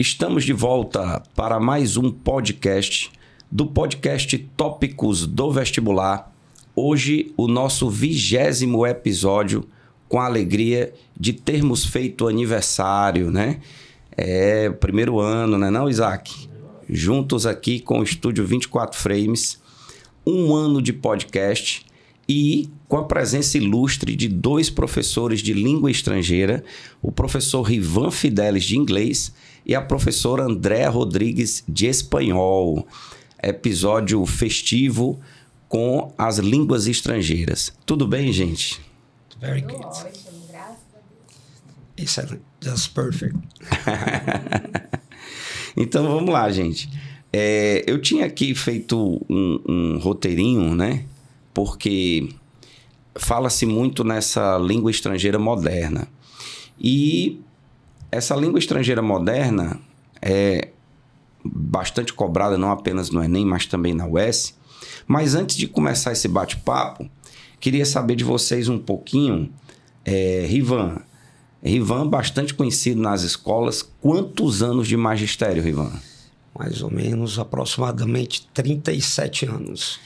Estamos de volta para mais um podcast do podcast Tópicos do Vestibular. Hoje, o nosso 20º episódio, com a alegria de termos feito aniversário, né? É o primeiro ano, né não, Isaac? Juntos aqui com o Estúdio 24 Frames, um ano de podcast e com a presença ilustre de dois professores de língua estrangeira, o professor Rivan Fidelis de inglês e a professora Andréa Rodrigues de espanhol. Episódio festivo com as línguas estrangeiras. Tudo bem, gente? Very good. Ótimo, graças a Deus. Excellent. Just perfect. Então, vamos lá, gente. Eu tinha aqui feito um roteirinho, né? Porque fala-se muito nessa língua estrangeira moderna. E essa língua estrangeira moderna é bastante cobrada, não apenas no Enem, mas também na UES. Mas antes de começar esse bate-papo, queria saber de vocês um pouquinho. Rivan, bastante conhecido nas escolas. Quantos anos de magistério, Rivan? Mais ou menos, aproximadamente 37 anos.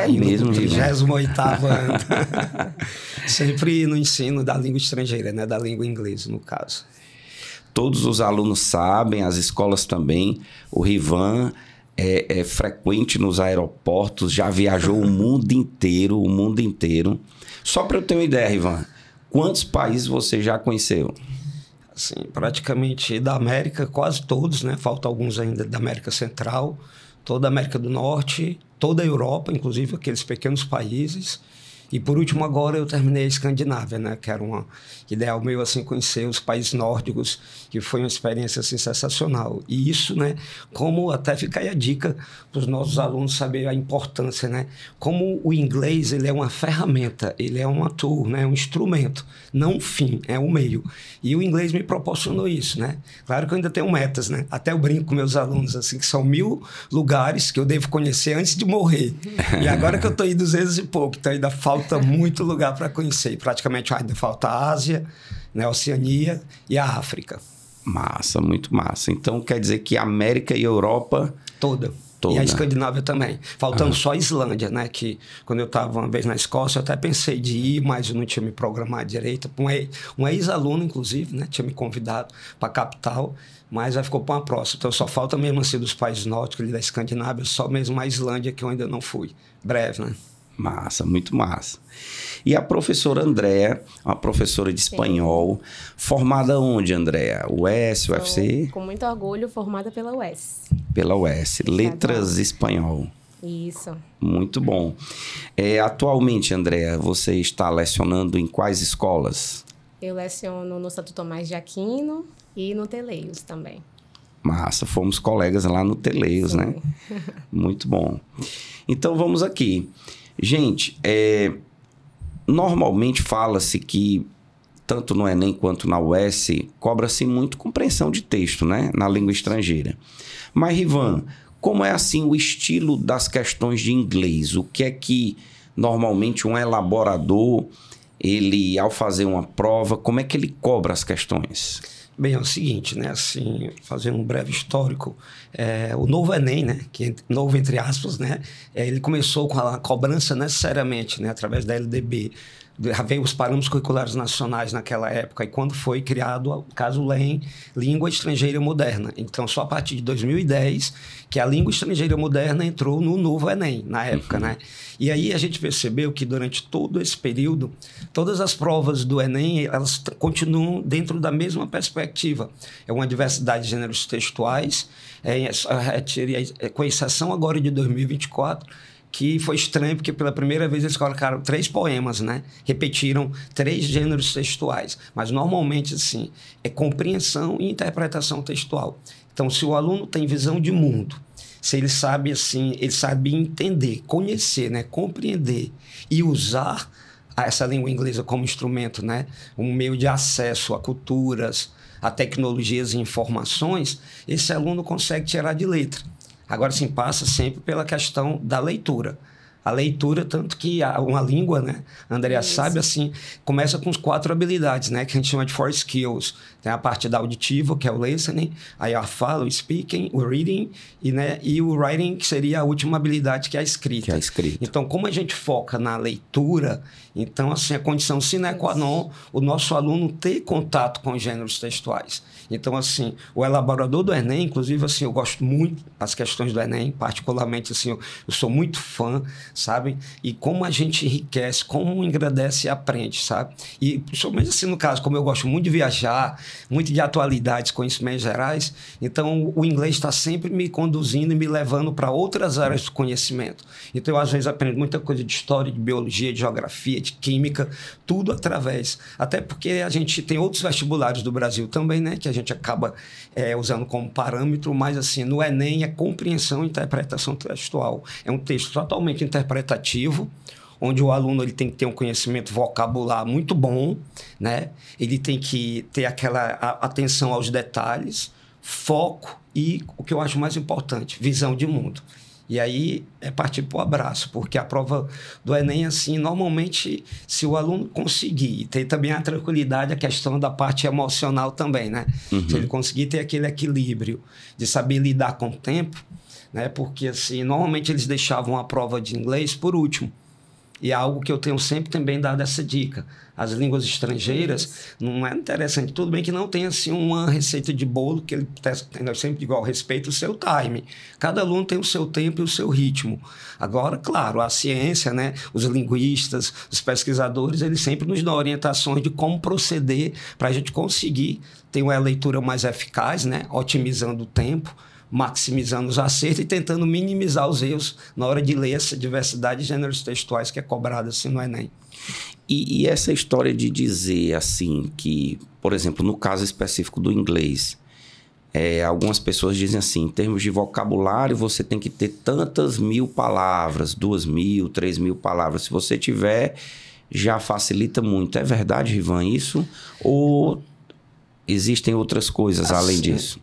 Mesmo, Rivan? 38º ano. Sempre no ensino da língua estrangeira, né? Da língua inglesa, no caso. Todos os alunos sabem, as escolas também. O Rivan é frequente nos aeroportos, já viajou o mundo inteiro, Só para eu ter uma ideia, Rivan, quantos países você já conheceu? Assim, praticamente da América, quase todos, né? Faltam alguns ainda da América Central, toda a América do Norte, toda a Europa, inclusive aqueles pequenos países. E por último agora eu terminei a Escandinávia, né? Que era um ideal meu, assim, conhecer os países nórdicos, que foi uma experiência, assim, sensacional. E isso, né? Como até fica aí a dica para os nossos alunos saber a importância, né? Como o inglês, ele é uma ferramenta, ele é uma tool, né? Um instrumento, não um fim, é um meio. E o inglês me proporcionou isso, né? Claro que eu ainda tenho metas, né? Até eu brinco com meus alunos, assim, que são 1000 lugares que eu devo conhecer antes de morrer. E agora que eu estou aí 200 e pouco, então ainda falta muito lugar para conhecer. E praticamente ainda falta a Ásia, né, a Oceania e a África. Massa, muito massa. Então quer dizer que a América e a Europa... Toda. E a Escandinávia também. Faltando só a Islândia, né? Que quando eu estava uma vez na Escócia, eu até pensei de ir, mas eu não tinha me programado direito. Um ex-aluno, inclusive, né? Tinha me convidado para a capital, mas aí ficou para uma próxima. Então só falta mesmo assim dos países nórdicos ali da Escandinávia, só mesmo a Islândia que eu ainda não fui. Breve, né? Massa, muito massa. E a professora Andréa, uma professora de espanhol, formada onde, Andréa? UES, UFC? Com muito orgulho, formada pela UES. Pela UES, Letras Espanhol. Isso. Muito bom. Atualmente, Andréa, você está lecionando em quais escolas? Eu leciono no Santo Tomás de Aquino e no Teleios também. Massa, fomos colegas lá no Teleios, né? Muito bom. Então, vamos aqui. Gente, normalmente fala-se que, tanto no Enem quanto na UES, cobra-se muito compreensão de texto, né? Na língua estrangeira. Mas, Rivan, como é assim o estilo das questões de inglês? O que é que, normalmente, um elaborador, ele, ao fazer uma prova, como é que ele cobra as questões? Bem, é o seguinte, né? Assim, fazendo um breve histórico, o novo Enem, né? Que novo entre aspas, né? Ele começou com a cobrança necessariamente, né? Através da LDB. Veio os parâmetros curriculares nacionais naquela época, e quando foi criado o caso LEM, Língua Estrangeira Moderna. Então, só a partir de 2010 que a língua estrangeira moderna entrou no novo Enem, na época, né? E aí a gente percebeu que durante todo esse período, todas as provas do Enem, elas continuam dentro da mesma perspectiva. É uma diversidade de gêneros textuais, com exceção agora de 2024, que foi estranho, porque pela primeira vez eles colocaram 3 poemas, né? Repetiram 3 gêneros textuais. Mas, normalmente, assim, é compreensão e interpretação textual. Então, se o aluno tem visão de mundo, se ele sabe, assim, ele sabe entender, conhecer, né? Compreender e usar essa língua inglesa como instrumento, né? Um meio de acesso a culturas, a tecnologias e informações, esse aluno consegue tirar de letra. Agora, sim, passa sempre pela questão da leitura. A leitura, tanto que uma língua, né? A Andrea sabe, assim, começa com as 4 habilidades, né? Que a gente chama de 4 skills. Tem a parte da auditiva, que é o listening, aí a fala, o speaking, o reading, e o writing, que seria a última habilidade, que é a escrita. Que é a escrita. Então, como a gente foca na leitura, então, assim, a condição sine qua non, o nosso aluno ter contato com os gêneros textuais. Então, assim, o elaborador do Enem, inclusive, assim, eu gosto muito das questões do Enem, particularmente, assim, eu sou muito fã, sabe? E como a gente enriquece, como engrandece e aprende, sabe? E, principalmente, assim, no caso, como eu gosto muito de viajar, muito de atualidades, conhecimentos gerais, então o inglês está sempre me conduzindo e me levando para outras áreas do conhecimento. Então, eu, às vezes, aprendo muita coisa de história, de biologia, de geografia, de química, tudo através. Até porque a gente tem outros vestibulares do Brasil também, né? Que a gente acaba usando como parâmetro, mas, assim, no Enem é compreensão e interpretação textual. É um texto totalmente interpretativo, onde o aluno ele tem que ter um conhecimento vocabular muito bom, né? Ele tem que ter aquela atenção aos detalhes, foco e, o que eu acho mais importante, visão de mundo. E aí é partir para o abraço, porque a prova do Enem, assim, normalmente, se o aluno conseguir ter também a tranquilidade, a questão da parte emocional também, né? Se ele conseguir ter aquele equilíbrio de saber lidar com o tempo, né? Porque, assim, normalmente eles deixavam a prova de inglês por último. E é algo que eu tenho sempre também dado essa dica. As línguas estrangeiras, não é interessante. Tudo bem que não tem, assim, uma receita de bolo, que ele eu sempre digo, respeita o seu time. Cada aluno tem o seu tempo e o seu ritmo. Agora, claro, a ciência, né, os linguistas, os pesquisadores, eles sempre nos dão orientações de como proceder para a gente conseguir ter uma leitura mais eficaz, né, otimizando o tempo, maximizando os acertos e tentando minimizar os erros na hora de ler essa diversidade de gêneros textuais que é cobrada assim no Enem. E essa história de dizer assim que, por exemplo, no caso específico do inglês, algumas pessoas dizem assim, em termos de vocabulário, você tem que ter tantas 1000 palavras, 2000, 3000 palavras. Se você tiver, já facilita muito. É verdade, Rivan, isso? Ou existem outras coisas além disso?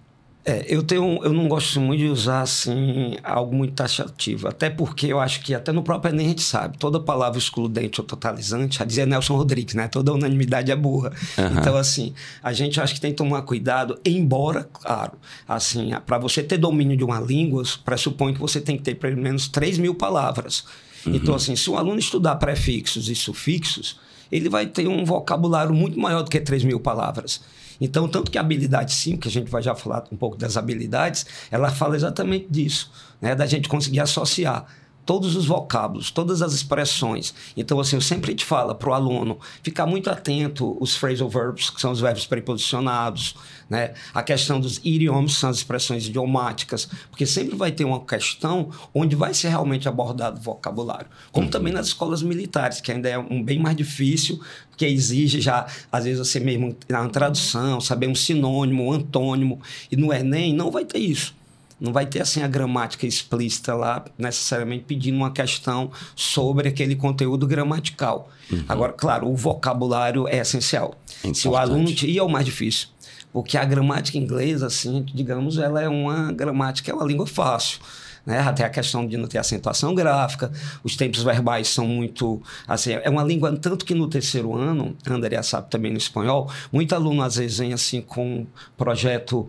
Eu não gosto muito de usar assim, algo muito taxativo, até porque eu acho que até no próprio Enem a gente sabe, toda palavra excludente ou totalizante, já dizia Nelson Rodrigues, né? Toda unanimidade é burra. Então, assim, a gente acha que tem que tomar cuidado, embora, claro, assim, para você ter domínio de uma língua, pressupõe que você tem que ter pelo menos 3000 palavras. Então, assim, se o aluno estudar prefixos e sufixos, ele vai ter um vocabulário muito maior do que 3000 palavras. Então, tanto que a habilidade 5, que a gente vai já falar um pouco das habilidades, ela fala exatamente disso, né? Da gente conseguir associar todos os vocábulos, todas as expressões. Então, assim, eu sempre te falo para o aluno ficar muito atento aos phrasal verbs, que são os verbos preposicionados, né? A questão dos idiomas, que são as expressões idiomáticas, porque sempre vai ter uma questão onde vai ser realmente abordado o vocabulário. Como também nas escolas militares, que ainda é bem mais difícil, porque exige já, às vezes, você mesmo na tradução, saber um sinônimo, um antônimo, e no Enem não vai ter isso. Não vai ter, assim, a gramática explícita lá, necessariamente pedindo uma questão sobre aquele conteúdo gramatical. Agora, claro, o vocabulário é essencial. Se o aluno... E é o mais difícil. Porque a gramática inglesa, assim, digamos, ela é uma gramática, é uma língua fácil, né? Até a questão de não ter acentuação gráfica, os tempos verbais são muito... Assim, é uma língua, tanto que no terceiro ano, a Andrea sabe também no espanhol, muito aluno às vezes vem assim com um projeto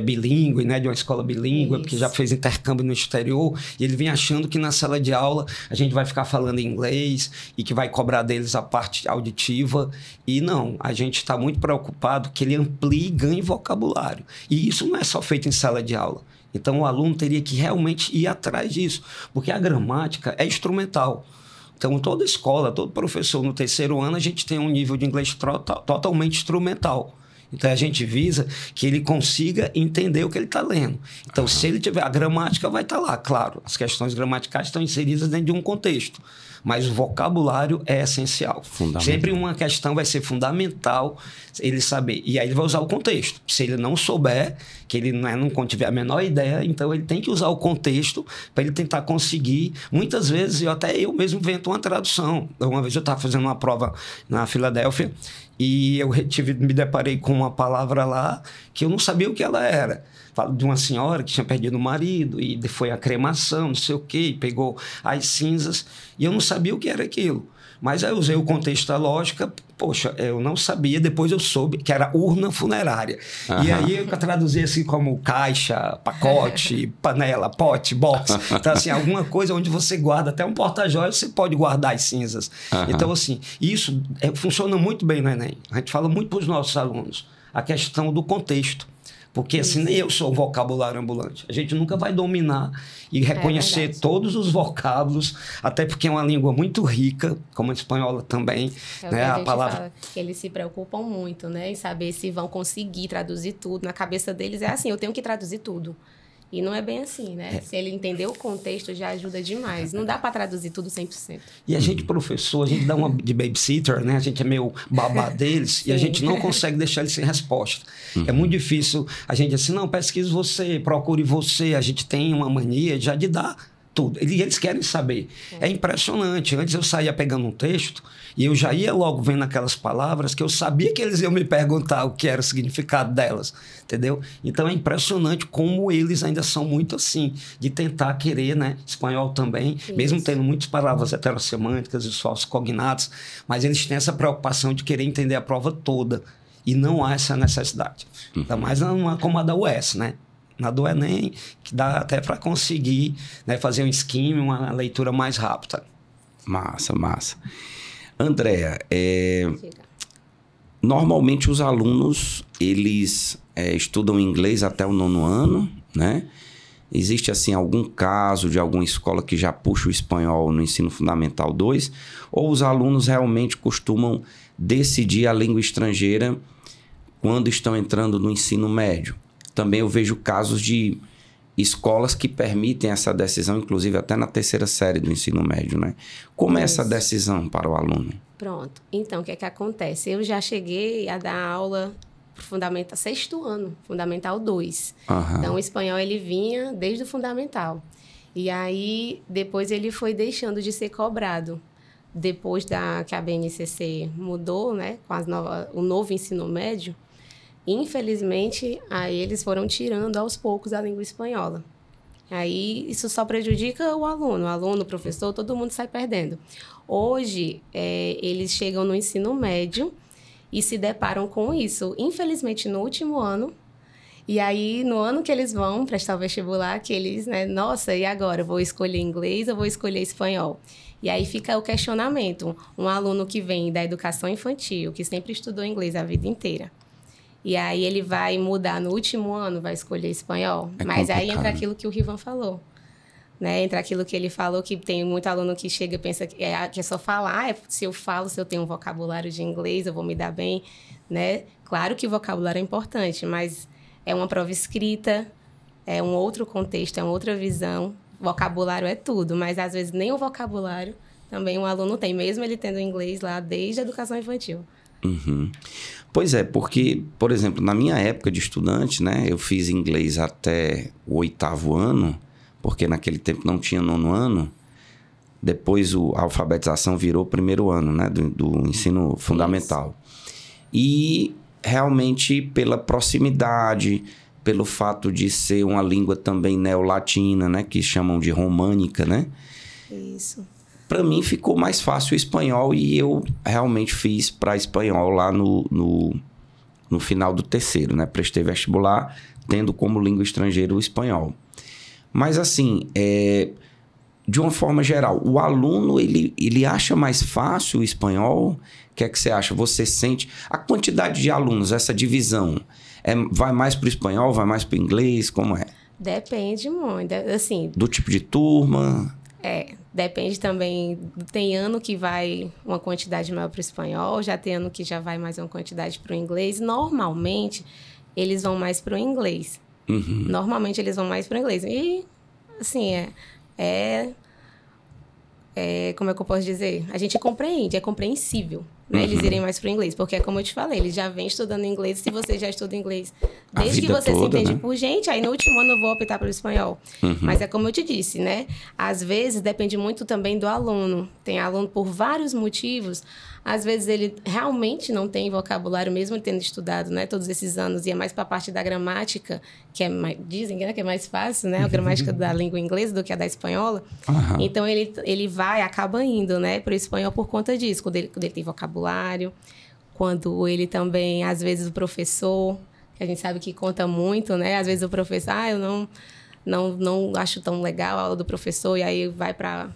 bilíngue, né? De uma escola bilíngue, porque já fez intercâmbio no exterior, e ele vem achando que na sala de aula a gente vai ficar falando em inglês e que vai cobrar deles a parte auditiva. E não, a gente está muito preocupado que ele amplie e ganhe vocabulário. E isso não é só feito em sala de aula. Então, o aluno teria que realmente ir atrás disso, porque a gramática é instrumental. Então, toda escola, todo professor no terceiro ano, a gente tem um nível de inglês totalmente instrumental. Então, a gente visa que ele consiga entender o que ele está lendo. Então, se ele tiver... A gramática vai estar lá, claro. As questões gramaticais estão inseridas dentro de um contexto. Mas o vocabulário é essencial. Sempre uma questão vai ser fundamental ele saber. E aí ele vai usar o contexto. Se ele não souber, que ele não tiver a menor ideia, então ele tem que usar o contexto para ele tentar conseguir. Muitas vezes, até eu mesmo invento uma tradução. Uma vez eu estava fazendo uma prova na Filadélfia E eu me deparei com uma palavra lá que eu não sabia o que ela era. Falo de uma senhora que tinha perdido o marido e foi a cremação, não sei o quê, e pegou as cinzas, e eu não sabia o que era aquilo. Mas aí eu usei o contexto da lógica, poxa, eu não sabia, depois eu soube que era urna funerária. E aí eu traduzi assim como caixa, pacote, panela, pote, box. Então, assim, alguma coisa onde você guarda, até um porta-joias, você pode guardar as cinzas. Então, assim, isso funciona muito bem no Enem. A gente fala muito para os nossos alunos, a questão do contexto. Porque assim, nem eu sou um vocabulário ambulante. A gente nunca vai dominar e reconhecer todos os vocábulos, até porque é uma língua muito rica, como a espanhola também. É né? o que a gente palavra... fala, que eles se preocupam muito, né? Em saber se vão conseguir traduzir tudo. Na cabeça deles é assim, eu tenho que traduzir tudo. E não é bem assim, né? Se ele entender o contexto, já ajuda demais. Não dá para traduzir tudo 100%. E a gente, professor, a gente dá uma de babysitter, né? A gente é meio babá deles e a gente não consegue deixar eles sem resposta. É muito difícil a gente assim, não, pesquise você, procure você. A gente tem uma mania já de dar tudo. Eles querem saber. É impressionante. Antes eu saía pegando um texto e eu já ia logo vendo aquelas palavras que eu sabia que eles iam me perguntar o que era o significado delas, entendeu? Então é impressionante como eles ainda são muito assim, de tentar querer, né? Espanhol também, mesmo tendo muitas palavras heterossemânticas e os falsos cognatos, mas eles têm essa preocupação de querer entender a prova toda e não há essa necessidade. Ainda mais numa como a da UES, né? Na do Enem, que dá até para conseguir, né, fazer um esquema, uma leitura mais rápida. Massa, massa. Andréa, normalmente os alunos, eles estudam inglês até o 9º ano, né? Existe, assim, algum caso de alguma escola que já puxa o espanhol no ensino fundamental 2? Ou os alunos realmente costumam decidir a língua estrangeira quando estão entrando no ensino médio? Também eu vejo casos de escolas que permitem essa decisão, inclusive até na 3ª série do ensino médio, né? Como é essa decisão para o aluno? Pronto. Então, o que é que acontece? Eu já cheguei a dar aula para o Fundamental 6º ano, Fundamental 2. Então, o espanhol ele vinha desde o Fundamental. E aí, depois ele foi deixando de ser cobrado. Depois que a BNCC mudou, né, com o novo ensino médio, infelizmente, aí eles foram tirando aos poucos a língua espanhola. Aí isso só prejudica o aluno, o professor, todo mundo sai perdendo. Hoje, eles chegam no ensino médio e se deparam com isso. Infelizmente, no último ano, e aí no ano que eles vão prestar o vestibular, que eles, né, nossa, e agora? Vou escolher inglês ou vou escolher espanhol? E aí fica o questionamento. Um aluno que vem da educação infantil, que sempre estudou inglês a vida inteira, e aí ele vai mudar no último ano, vai escolher espanhol. Mas aí entra aquilo que o Rivan falou, né? Entra aquilo que ele falou, que tem muito aluno que chega e pensa que é só falar. Se eu tenho um vocabulário de inglês, eu vou me dar bem, né? Claro que o vocabulário é importante, mas é uma prova escrita, é um outro contexto, é uma outra visão. Vocabulário é tudo, mas às vezes nem o vocabulário também um aluno tem, mesmo ele tendo inglês lá desde a educação infantil. Pois é, porque, por exemplo, na minha época de estudante, né, eu fiz inglês até o 8º ano, porque naquele tempo não tinha 9º ano. Depois a alfabetização virou 1º ano, né, do ensino fundamental. E realmente pela proximidade, pelo fato de ser uma língua também neolatina, né, que chamam de românica, né? Isso. Para mim ficou mais fácil o espanhol e eu realmente fiz para espanhol lá no final do 3º, né? Prestei vestibular tendo como língua estrangeira o espanhol. Mas assim, de uma forma geral, o aluno ele acha mais fácil o espanhol? O que é que você acha? Você sente a quantidade de alunos, essa divisão, vai mais para o espanhol, vai mais para o inglês? Como é? Depende muito, assim... Do tipo de turma... Depende também, tem ano que vai uma quantidade maior para o espanhol, já tem ano que já vai mais uma quantidade para o inglês. Normalmente, eles vão mais para o inglês. Normalmente, eles vão mais para o inglês. E, assim, como é que eu posso dizer? A gente compreende, é compreensível, né? Eles irem mais para o inglês, porque é como eu te falei, eles já vêm estudando inglês. Se você já estuda inglês desde que você se entende, né, por gente, aí no último ano eu vou optar pelo espanhol. Mas é como eu te disse, né? Às vezes depende muito também do aluno. Tem aluno por vários motivos. às vezes ele realmente não tem vocabulário, mesmo ele tendo estudado, né, todos esses anos, e é mais para a parte da gramática, que é mais, dizem, né, que é mais fácil, né, a gramática da língua inglesa do que a da espanhola. Então ele acaba indo, né, para o espanhol por conta disso, quando ele tem vocabulário, quando ele também, às vezes o professor, que a gente sabe que conta muito, né, às vezes o professor, eu não acho tão legal a aula do professor, e aí vai para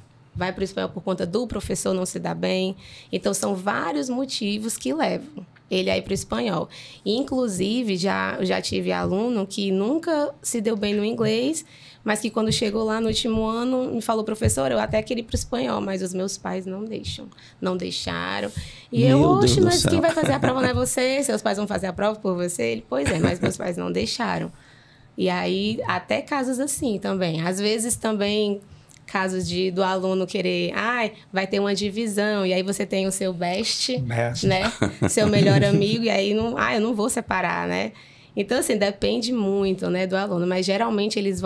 o espanhol por conta do professor não se dar bem. Então, são vários motivos que levam ele a ir para o espanhol. E, inclusive, já tive aluno que nunca se deu bem no inglês, mas que quando chegou lá no último ano, me falou, professor, eu até queria ir para o espanhol, mas os meus pais não deixaram. E oxe, mas quem vai fazer a prova não é você? Seus pais vão fazer a prova por você? Ele, pois é, mas meus pais não deixaram. E aí, até casos assim também. Às vezes também... casos do aluno querer, vai ter uma divisão, e aí você tem o seu best. Né? Seu melhor amigo, e aí eu não vou separar, né? Então, assim, depende muito, né, do aluno, mas geralmente eles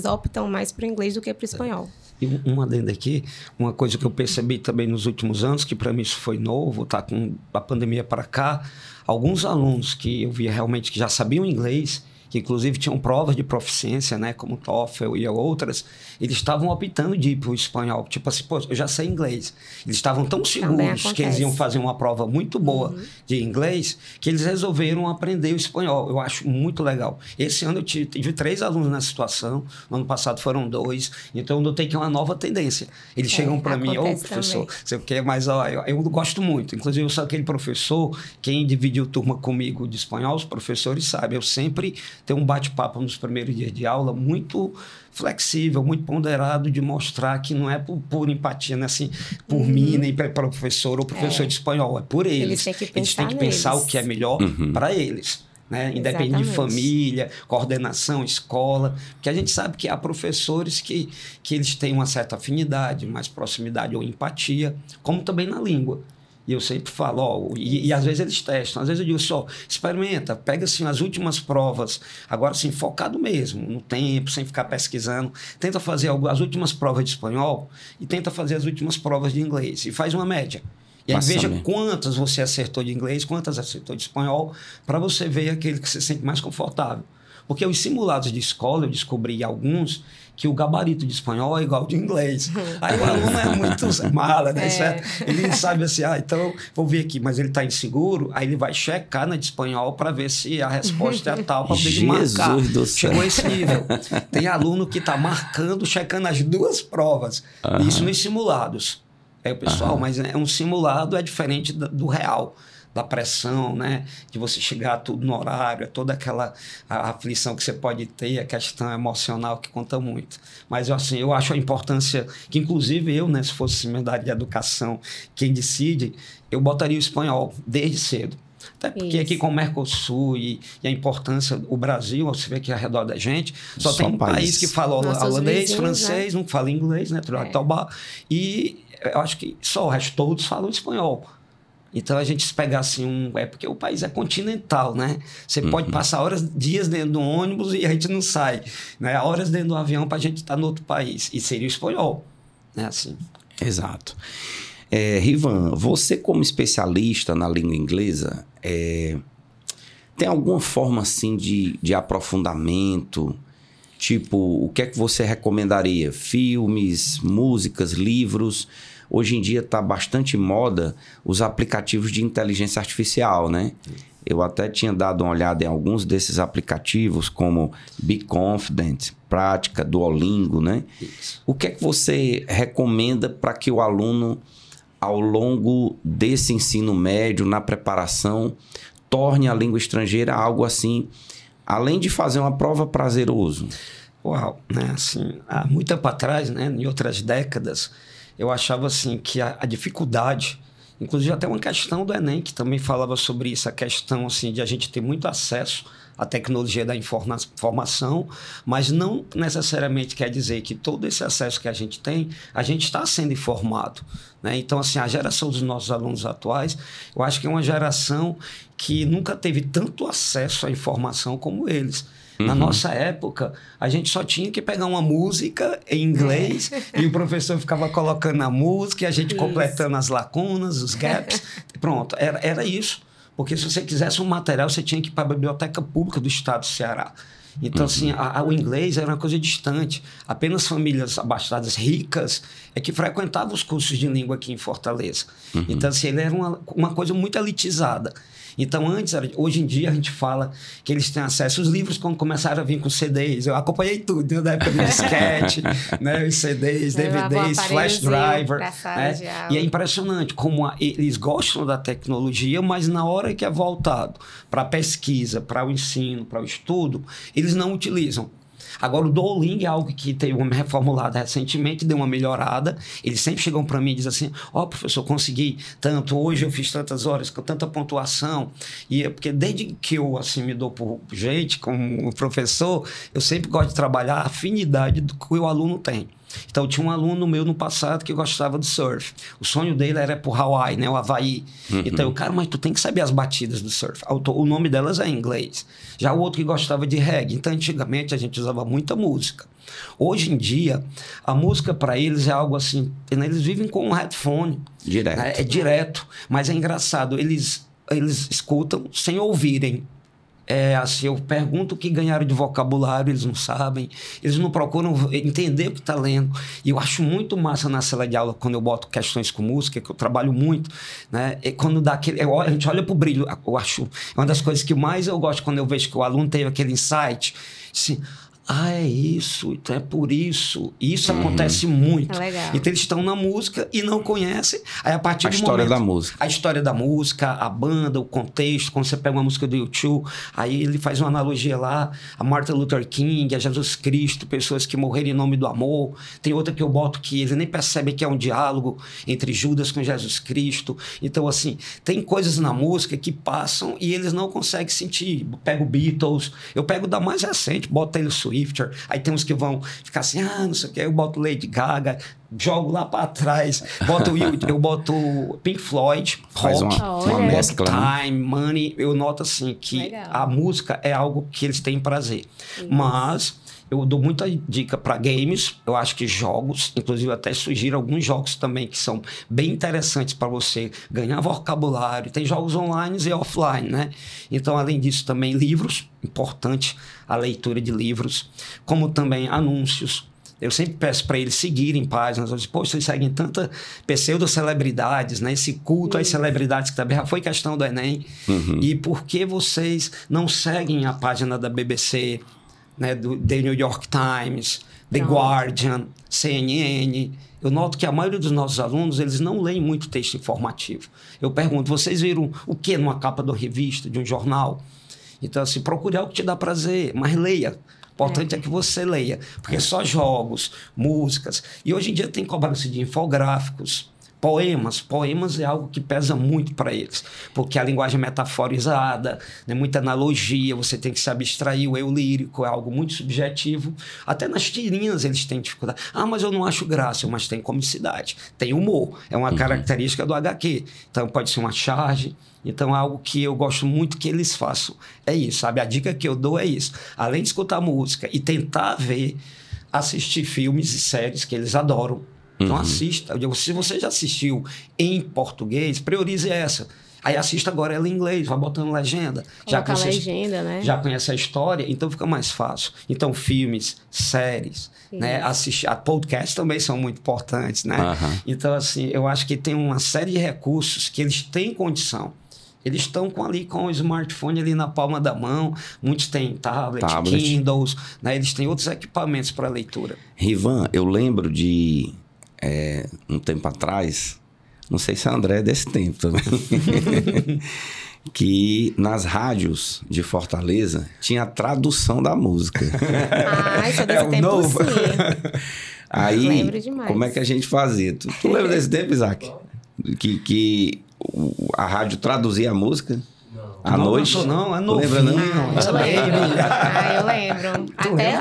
optam mais para o inglês do que para o espanhol. E um adendo aqui, uma coisa que eu percebi também nos últimos anos, que para mim isso foi novo, tá com a pandemia para cá, alguns alunos que eu via realmente que já sabiam inglês, que inclusive tinham provas de proficiência, né, como TOEFL e outras, eles estavam optando de ir para o espanhol. Tipo assim, pô, eu já sei inglês. Eles estavam tão seguros que eles iam fazer uma prova muito boa de inglês, que eles resolveram aprender o espanhol. Eu acho muito legal. Esse ano eu tive 3 alunos nessa situação, no ano passado foram 2, então eu notei que é uma nova tendência. Eles chegam para mim, professor, sei o que, mas eu gosto muito. Inclusive, eu sou aquele professor, quem dividiu turma comigo de espanhol, os professores sabem, eu sempre tenho um bate-papo nos primeiros dias de aula muito flexível, muito ponderado, de mostrar que não é por empatia, né? Assim, por mim, nem para o professor ou professor de espanhol, é por eles. Eles têm que pensar o que é melhor para eles. Né? Independente de família, coordenação, escola, porque a gente sabe que há professores que eles têm uma certa afinidade, mais proximidade ou empatia, como também na língua. E eu sempre falo, e às vezes eles testam, às vezes eu digo assim, experimenta, pega assim as últimas provas, agora assim, focado mesmo, no tempo, sem ficar pesquisando, tenta fazer as últimas provas de espanhol e tenta fazer as últimas provas de inglês e faz uma média. E aí veja quantas você acertou de inglês, quantas acertou de espanhol, para você ver aquele que se sente mais confortável. Porque os simulados de escola, eu descobri alguns que o gabarito de espanhol é igual ao de inglês. Aí o aluno é muito mala, né? Ele sabe assim, então vou ver aqui, mas ele está inseguro, aí ele vai checar na de espanhol para ver se a resposta é tal, para poder marcar. Chegou a esse nível. Tem aluno que está marcando, checando as 2 provas. Isso nos simulados. Aí o pessoal, mas um simulado é diferente do real. Da pressão, né? De você chegar tudo no horário, toda aquela aflição que você pode ter, a questão emocional que conta muito. Mas eu acho a importância que, inclusive, eu, né, se fosse minha área de educação, quem decide, eu botaria o espanhol desde cedo. Até porque aqui com o Mercosul e a importância, o Brasil, você vê que ao redor da gente, só tem um país que fala holandês, francês, né? Não fala inglês, né? E eu acho que só o resto todos falam espanhol. Então, a gente se pegar assim, porque o país é continental, né? Você pode passar dias dentro do ônibus e a gente não sai, né? Horas dentro do avião para a gente estar no outro país. E seria o espanhol, né? Assim. Exato. Rivan, você como especialista na língua inglesa, tem alguma forma assim de aprofundamento? Tipo, o que é que você recomendaria? Filmes, músicas, livros? Hoje em dia está bastante moda os aplicativos de inteligência artificial, né? Eu até tinha dado uma olhada em alguns desses aplicativos, como Be Confident, Prática, Duolingo, né? Isso. O que é que você recomenda para que o aluno, ao longo desse ensino médio, na preparação, torne a língua estrangeira algo assim, além de fazer uma prova, prazeroso? Uau, né? Assim, há muito tempo atrás, né? Em outras décadas, eu achava assim que a dificuldade, inclusive até uma questão do Enem, que também falava sobre isso, a questão assim, de a gente ter muito acesso à tecnologia da informação, mas não necessariamente quer dizer que todo esse acesso que a gente tem, a gente está sendo informado, né? Então, assim, a geração dos nossos alunos atuais, eu acho que é uma geração que nunca teve tanto acesso à informação como eles. Na nossa época, a gente só tinha que pegar uma música em inglês e o professor ficava colocando a música e a gente completando as lacunas, os gaps. Pronto, era isso. Porque se você quisesse um material, você tinha que ir para a Biblioteca Pública do Estado do Ceará. Então, assim, o inglês era uma coisa distante. Apenas famílias abastadas, ricas, é que frequentavam os cursos de língua aqui em Fortaleza. Então, assim, ele era uma coisa muito elitizada. Então, hoje em dia, a gente fala que eles têm acesso aos livros quando começaram a vir com CDs. Eu acompanhei tudo, né? Da época do disquete, né? Os CDs, DVDs, flash driver. Né? E é impressionante como eles gostam da tecnologia, mas na hora que é voltado para a pesquisa, para o ensino, para o estudo, eles não utilizam. Agora, o Duolingo é algo que teve uma reformulada recentemente, deu uma melhorada. Eles sempre chegam para mim e dizem assim, professor, consegui tanto, hoje eu fiz tantas horas, com tanta pontuação. E é porque desde que eu assim, me dou por gente, como professor, eu sempre gosto de trabalhar a afinidade do que o aluno tem. Então, tinha um aluno meu no passado que gostava do surf. O sonho dele era pro Hawaii, né? O Havaí. Então, eu, cara, mas tu tem que saber as batidas do surf. O nome delas é em inglês. Já o outro que gostava de reggae. Então, antigamente, a gente usava muita música. Hoje em dia, a música para eles é algo assim... Eles vivem com um headphone. Direto. Né? É direto. Mas é engraçado. Eles escutam sem ouvirem. Assim, eu pergunto o que ganharam de vocabulário, eles não sabem, eles não procuram entender o que está lendo. E eu acho muito massa na sala de aula, quando eu boto questões com música, que eu trabalho muito, né? E quando dá aquele... a gente olha para o brilho, eu acho... É uma das coisas que mais eu gosto quando eu vejo que o aluno teve aquele insight, assim... é isso, então é por isso. E isso acontece muito. É legal. Então eles estão na música e não conhecem. Aí a partir a do história momento, da música. A história da música, a banda, o contexto. Quando você pega uma música do U2, aí ele faz uma analogia lá, a Martin Luther King, a Jesus Cristo, pessoas que morreram em nome do amor. Tem outra que eu boto que eles nem percebem que é um diálogo entre Judas com Jesus Cristo. Então, assim, tem coisas na música que passam e eles não conseguem sentir. Pego Beatles, eu pego da mais recente, boto Taylor Swift. Aí tem uns que vão ficar assim, não sei o que, eu boto Lady Gaga, jogo lá para trás, eu boto Pink Floyd, faz rock, uma mescla, Time, Money. Eu noto assim que a música é algo que eles têm prazer. Mas eu dou muita dica para games, eu acho que jogos, inclusive até sugiro alguns jogos também que são bem interessantes para você ganhar vocabulário. Tem jogos online e offline, né? Então, além disso, também livros, importante a leitura de livros, como também anúncios. Eu sempre peço para eles seguirem páginas. Eu digo, poxa, vocês seguem tanta pseudo-celebridades, né? Esse culto às celebridades que também já foi questão do Enem. E por que vocês não seguem a página da BBC, né, do The New York Times, The Guardian, CNN? Eu noto que a maioria dos nossos alunos, eles não leem muito texto informativo. Eu pergunto, vocês viram o que numa capa da revista, de um jornal? Então, assim, procure algo que te dá prazer, mas leia. O importante é que você leia, porque só jogos, músicas... E hoje em dia tem cobrança de infográficos, Poemas é algo que pesa muito para eles, porque a linguagem metaforizada, né, muita analogia, você tem que se abstrair, o eu lírico é algo muito subjetivo. Até nas tirinhas eles têm dificuldade. Mas eu não acho graça, mas tem comicidade, tem humor, é uma característica do HQ. Então pode ser uma charge. Então é algo que eu gosto muito que eles façam. É isso, sabe? A dica que eu dou é isso. Além de escutar música e tentar assistir filmes e séries que eles adoram. Então assista. Eu digo, se você já assistiu em português, priorize essa. Aí assista agora ela em inglês, vai botando legenda. Coloca a legenda, né? Já conhece a história, então fica mais fácil. Então filmes, séries, né? Assistir, podcasts também são muito importantes, né? Então assim, eu acho que tem uma série de recursos que eles têm condição. Eles estão ali com o smartphone ali na palma da mão. Muitos têm tablet. Kindles, né? Eles têm outros equipamentos para leitura. Rivan, eu lembro de um tempo atrás, não sei se a André é desse tempo também, que nas rádios de Fortaleza tinha a tradução da música. Isso é desse tempo novo. Sim. Aí, lembro demais. Como é que a gente fazia? Tu lembra desse tempo, Isaac? Que a rádio traduzia a música? À noite? Não, é novinho. Lembra, não? Eu lembro.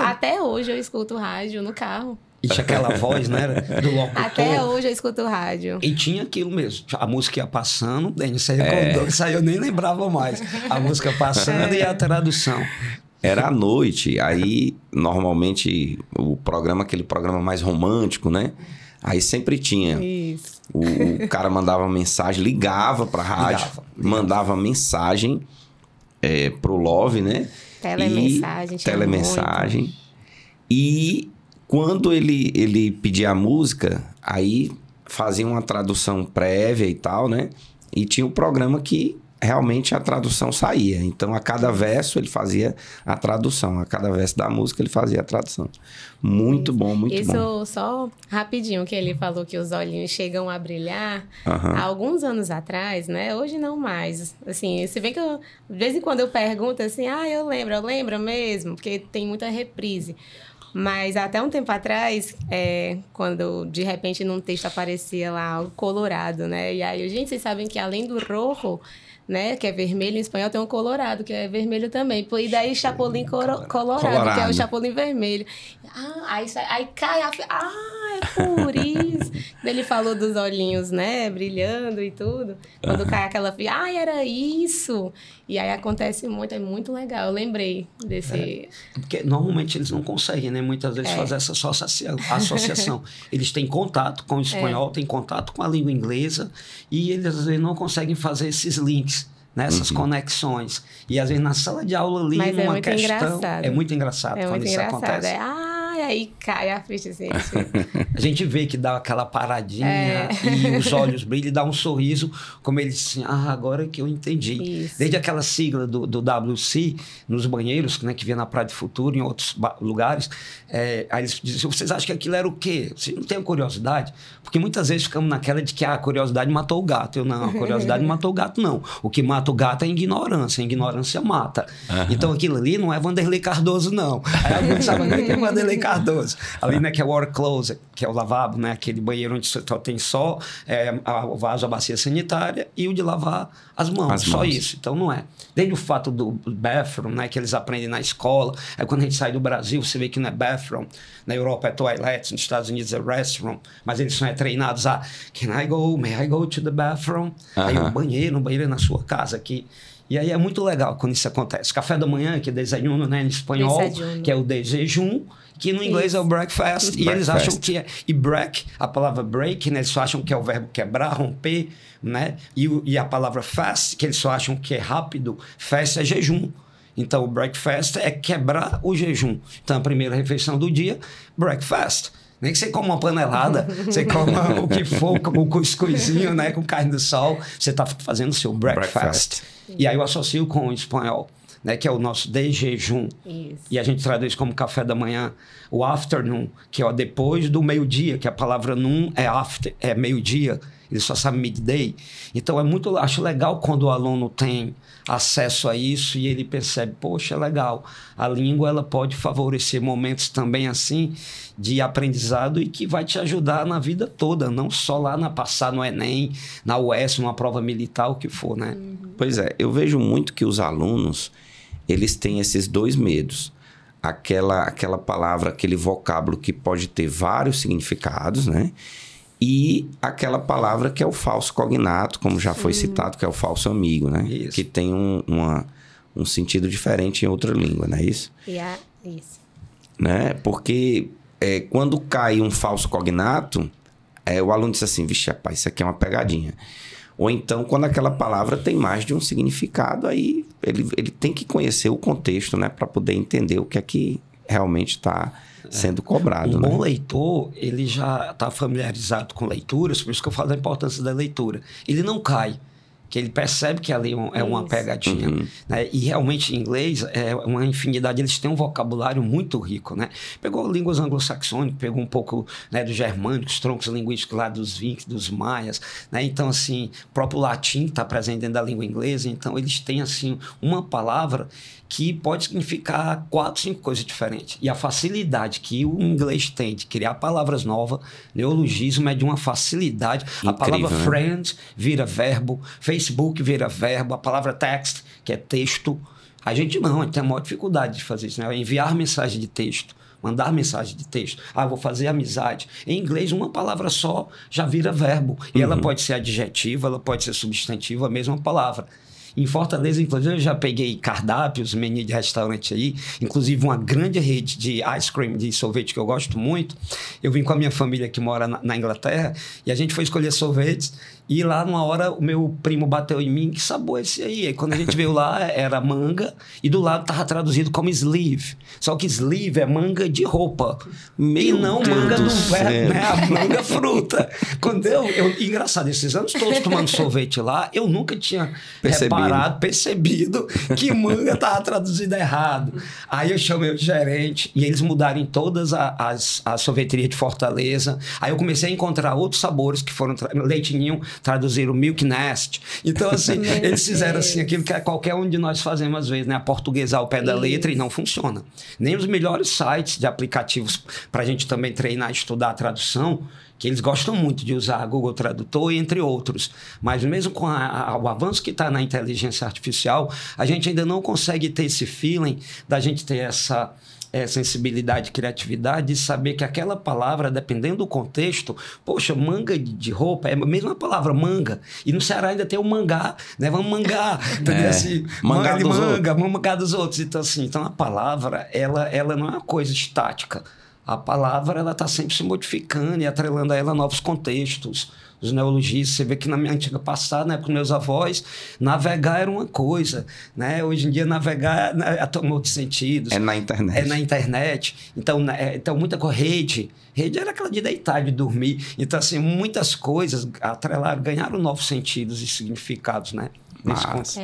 Até hoje eu escuto rádio no carro. E tinha aquela voz, né? Do locutor. Até hoje eu escuto rádio. E tinha aquilo mesmo. A música ia passando, isso aí eu nem lembrava mais. A música passando e a tradução. Era à noite. Aí, normalmente, aquele programa mais romântico, né? Aí sempre tinha. Isso. O cara mandava mensagem, ligava pra rádio, mandava mensagem pro Love, né? Telemensagem. E quando ele pedia a música, aí fazia uma tradução prévia e tal, né? E tinha um programa que realmente a tradução saía. Então, a cada verso ele fazia a tradução. A cada verso da música ele fazia a tradução. Muito bom, muito bom. Isso só rapidinho, que ele falou que os olhinhos chegam a brilhar. Há alguns anos atrás, né? Hoje não mais. Assim, se bem que de vez em quando eu pergunto assim, eu lembro mesmo, porque tem muita reprise. Mas até um tempo atrás, quando de repente num texto aparecia lá o colorado, né? E aí, gente, vocês sabem que além do rojo, né, que é vermelho, em espanhol tem um colorado, que é vermelho também. E daí Chapolin colorado, que é o Chapolin vermelho. Aí cai a... é por isso. Ele falou dos olhinhos, né, brilhando e tudo. Quando cai aquela... era isso. E aí acontece muito, é muito legal. Eu lembrei desse... Porque normalmente eles não conseguem, né, muitas vezes fazer essa associação. Eles têm contato com o espanhol, têm contato com a língua inglesa, e eles às vezes não conseguem fazer esses links, nessas conexões. E às vezes na sala de aula ali, mas numa questão... Engraçado. É muito engraçado quando isso acontece. Aí cai a ficha, assim. A gente vê que dá aquela paradinha e os olhos brilham e dá um sorriso, como ele disse assim, agora que eu entendi. Isso. Desde aquela sigla do WC, nos banheiros, né, que via na Praia do Futuro, em outros lugares, aí eles diziam, vocês acham que aquilo era o quê? Vocês não têm curiosidade? Porque muitas vezes ficamos naquela de que a curiosidade matou o gato. A curiosidade não matou o gato, não. O que mata o gato é a ignorância mata. Então aquilo ali não é Vanderlei Cardoso, não. Aí alguns sabem que é Vanderlei Cardoso. Ali, né, que é o water closet, que é o lavabo, né, aquele banheiro onde tem só o vaso, a bacia sanitária e o de lavar as mãos. Só isso. Então não é. Desde o fato do bathroom, né, que eles aprendem na escola. Aí quando a gente sai do Brasil, você vê que não é bathroom. Na Europa é toilet, nos Estados Unidos é restroom. Mas eles são treinados a may I go to the bathroom? Aí um banheiro na sua casa aqui. E aí é muito legal quando isso acontece. Café da manhã, que é desayuno, né, em espanhol, que é o desejum, que no inglês é o breakfast. E eles acham que é... E break, a palavra break, né, eles só acham que é o verbo quebrar, romper, né? E a palavra fast, que eles só acham que é rápido, fast é jejum. Então, o breakfast é quebrar o jejum. Então, a primeira refeição do dia, breakfast. Nem que você coma uma panelada, você coma o que for, como o cuscuzinho, né, com carne do sol, você está fazendo o seu breakfast. E aí eu associo com o espanhol, né, que é o nosso de jejum. Isso. E a gente traduz como café da manhã. O afternoon, que é depois do meio-dia, que a palavra noon é after, é meio-dia. Ele só sabe midday. Então, acho legal quando o aluno tem acesso a isso e ele percebe, poxa, é legal. A língua ela pode favorecer momentos também assim de aprendizado e que vai te ajudar na vida toda, não só lá passar no Enem, na UES, numa prova militar, o que for, né? Pois é, eu vejo muito que os alunos, eles têm esses dois medos. Aquela palavra, aquele vocábulo que pode ter vários significados, né? E aquela palavra que é o falso cognato, como já foi citado, que é o falso amigo, né? Isso. Que tem um sentido diferente em outra língua, não é isso? Isso. Né? Porque quando cai um falso cognato, o aluno diz assim, vixe, rapaz, isso aqui é uma pegadinha. Ou então, quando aquela palavra tem mais de um significado, aí ele tem que conhecer o contexto, né? Para poder entender o que é que realmente está sendo cobrado. Um bom leitor, ele já está familiarizado com leituras, por isso que eu falo da importância da leitura. Ele não cai, que ele percebe que ali é uma pegadinha. Né? E realmente, em inglês, é uma infinidade, eles têm um vocabulário muito rico. Né? Pegou línguas anglo-saxônicas, pegou um pouco, né, do germânico, os troncos linguísticos lá dos vikings, dos maias. Né? Então, assim, o próprio latim está presente dentro da língua inglesa. Então, eles têm, assim, uma palavra que pode significar 4, 5 coisas diferentes. E a facilidade que o inglês tem de criar palavras novas, neologismo é de uma facilidade. Incrível, a palavra friend vira verbo, Facebook vira verbo, a palavra text, que é texto. A gente tem a maior dificuldade de fazer isso, né? Enviar mensagem de texto, mandar mensagem de texto. Vou fazer amizade. Em inglês, uma palavra só já vira verbo. E ela pode ser adjetiva, ela pode ser substantiva, a mesma palavra. Em Fortaleza, inclusive, eu já peguei cardápios, menu de restaurante aí, inclusive uma grande rede de ice cream, de sorvete que eu gosto muito. Eu vim com a minha família que mora na Inglaterra e a gente foi escolher sorvetes. E lá, numa hora, o meu primo bateu em mim, que sabor é esse aí? Aí quando a gente veio lá, era manga, e do lado estava traduzido como sleeve. Só que sleeve é manga de roupa. E não manga do verbo, né? A manga fruta. Engraçado, esses anos todos tomando sorvete lá, eu nunca tinha percebido que manga estava traduzida errado. Aí eu chamei o gerente, e eles mudaram em todas as sorveterias de Fortaleza. Aí eu comecei a encontrar outros sabores que foram leitinho, traduziram Milk Nest. Então, assim, eles fizeram assim, aquilo que qualquer um de nós fazemos às vezes, né? Aportuguesar o pé da letra e não funciona. Nem os melhores sites de aplicativos para a gente também treinar e estudar a tradução, que eles gostam muito de usar a Google Tradutor, entre outros. Mas mesmo com o avanço que está na inteligência artificial, a gente ainda não consegue ter esse feeling da gente ter essa sensibilidade e criatividade de saber que aquela palavra, dependendo do contexto, poxa, manga de roupa é a mesma palavra, manga. E no Ceará ainda tem o mangá, né? Vamos mangar, entendeu? Assim, vamos mangar dos outros. Então, assim, a palavra, ela não é uma coisa estática. A palavra, ela está sempre se modificando e atrelando a ela novos contextos. Os neologismos, você vê que na minha antiga passada, né, com meus avós, navegar era uma coisa, né? Hoje em dia, navegar tomou outros sentidos. É na internet. É na internet. Então muita coisa. Rede era aquela de deitar, de dormir. Então, assim, muitas coisas atrelaram, ganharam novos sentidos e significados, né?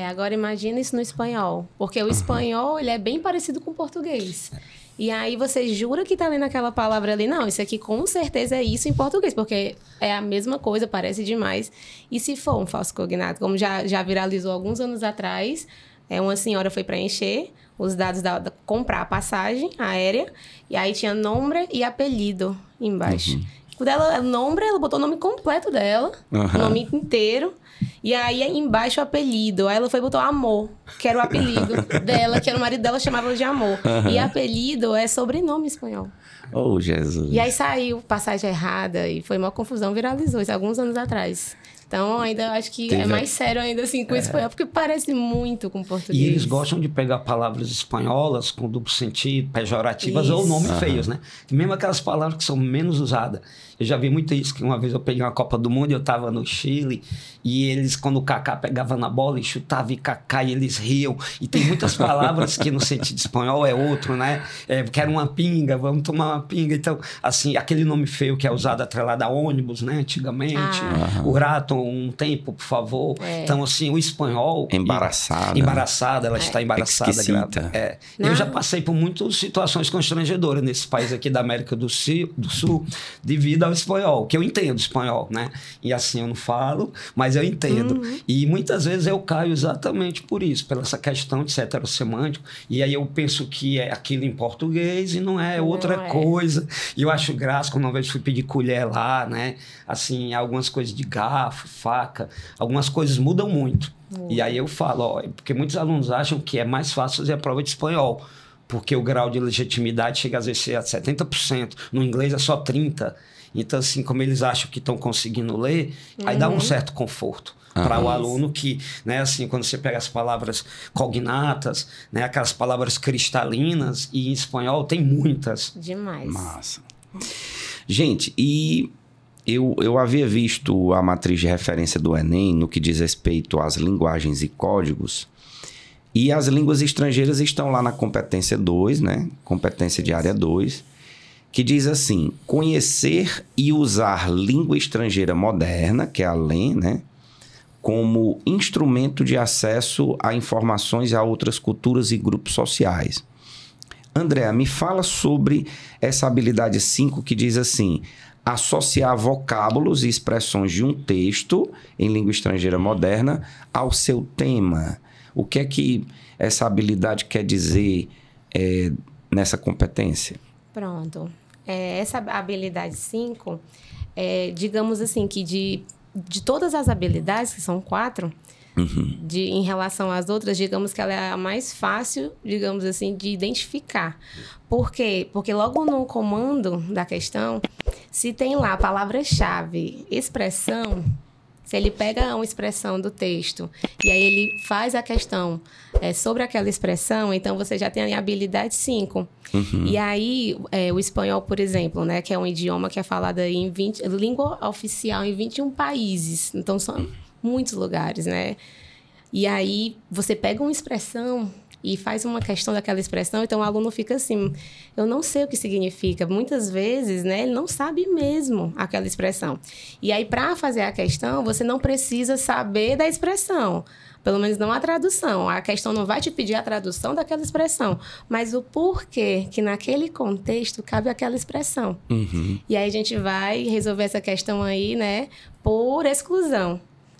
Agora imagina isso no espanhol. Porque o espanhol, ele é bem parecido com o português. E aí você jura que tá lendo aquela palavra ali. Não, isso aqui com certeza é isso em português, porque é a mesma coisa, parece demais. E se for um falso cognato, como já viralizou alguns anos atrás, uma senhora foi preencher os dados comprar a passagem aérea, e aí tinha nome e apelido embaixo. Quando ela botou o nome completo dela, o nome inteiro. E aí, embaixo, o apelido. Aí ela foi e botou Amor, que era o apelido dela, que era o marido dela, chamava ela de Amor. E apelido é sobrenome espanhol. Oh, Jesus. E aí saiu passagem errada e foi uma confusão, viralizou isso alguns anos atrás. Então, ainda acho que é mais sério ainda assim com o espanhol, porque parece muito com o português. E eles gostam de pegar palavras espanholas com duplo sentido, pejorativas ou nomes feios, né? Mesmo aquelas palavras que são menos usadas. Eu já vi muito isso, que uma vez eu peguei uma Copa do Mundo e eu estava no Chile, e eles, quando o Kaká pegava na bola e chutava e Kaká, e eles riam. E tem muitas palavras que no sentido espanhol é outro, né? Quero uma pinga, vamos tomar uma pinga. Então, assim, aquele nome feio que é usado atrelado a ônibus, né? Antigamente. O rato, um tempo, por favor. Então, assim, o espanhol... Embaraçada, ela está embaraçada. Grávida. Eu já passei por muitas situações constrangedoras nesse país aqui da América do Sul, devido ao espanhol, que eu entendo espanhol, né? E assim, eu não falo, mas eu entendo. E muitas vezes eu caio exatamente por isso, pela essa questão de ser heterossemântico. E aí eu penso que é aquilo em português e não é outra coisa. E eu acho graça, quando uma vez fui pedir colher lá, né? Assim, algumas coisas de garfo, faca, algumas coisas mudam muito. E aí eu falo, porque muitos alunos acham que é mais fácil fazer a prova de espanhol, porque o grau de legitimidade chega às vezes a 70%, no inglês é só 30%. Então, assim, como eles acham que estão conseguindo ler, aí dá um certo conforto para o aluno que, né, assim, quando você pega as palavras cognatas, né, aquelas palavras cristalinas, e em espanhol tem muitas. Demais. Massa. Gente, e eu havia visto a matriz de referência do Enem no que diz respeito às linguagens e códigos, e as línguas estrangeiras estão lá na competência 2, né, competência de área 2, que diz assim: conhecer e usar língua estrangeira moderna, que é a LEM, né, como instrumento de acesso a informações e a outras culturas e grupos sociais. André, me fala sobre essa habilidade 5 que diz assim: associar vocábulos e expressões de um texto em língua estrangeira moderna ao seu tema. O que é que essa habilidade quer dizer nessa competência? Pronto. Essa habilidade 5, digamos assim, que de todas as habilidades, que são 4, em relação às outras, digamos que ela é a mais fácil, digamos assim, de identificar. Por quê? Porque logo no comando da questão, se tem lá a palavra-chave, expressão, Se ele pega uma expressão do texto e aí ele faz a questão sobre aquela expressão, então você já tem a habilidade 5. E aí, o espanhol, por exemplo, né, que é um idioma que é falado aí em língua oficial em 21 países. Então, são muitos lugares, né? E aí, você pega uma expressão e faz uma questão daquela expressão, então o aluno fica assim, eu não sei o que significa. Muitas vezes, né, ele não sabe mesmo aquela expressão. E aí, para fazer a questão, você não precisa saber da expressão, pelo menos não a tradução. A questão não vai te pedir a tradução daquela expressão, mas o porquê que naquele contexto cabe aquela expressão. E aí a gente vai resolver essa questão aí, né, por exclusão.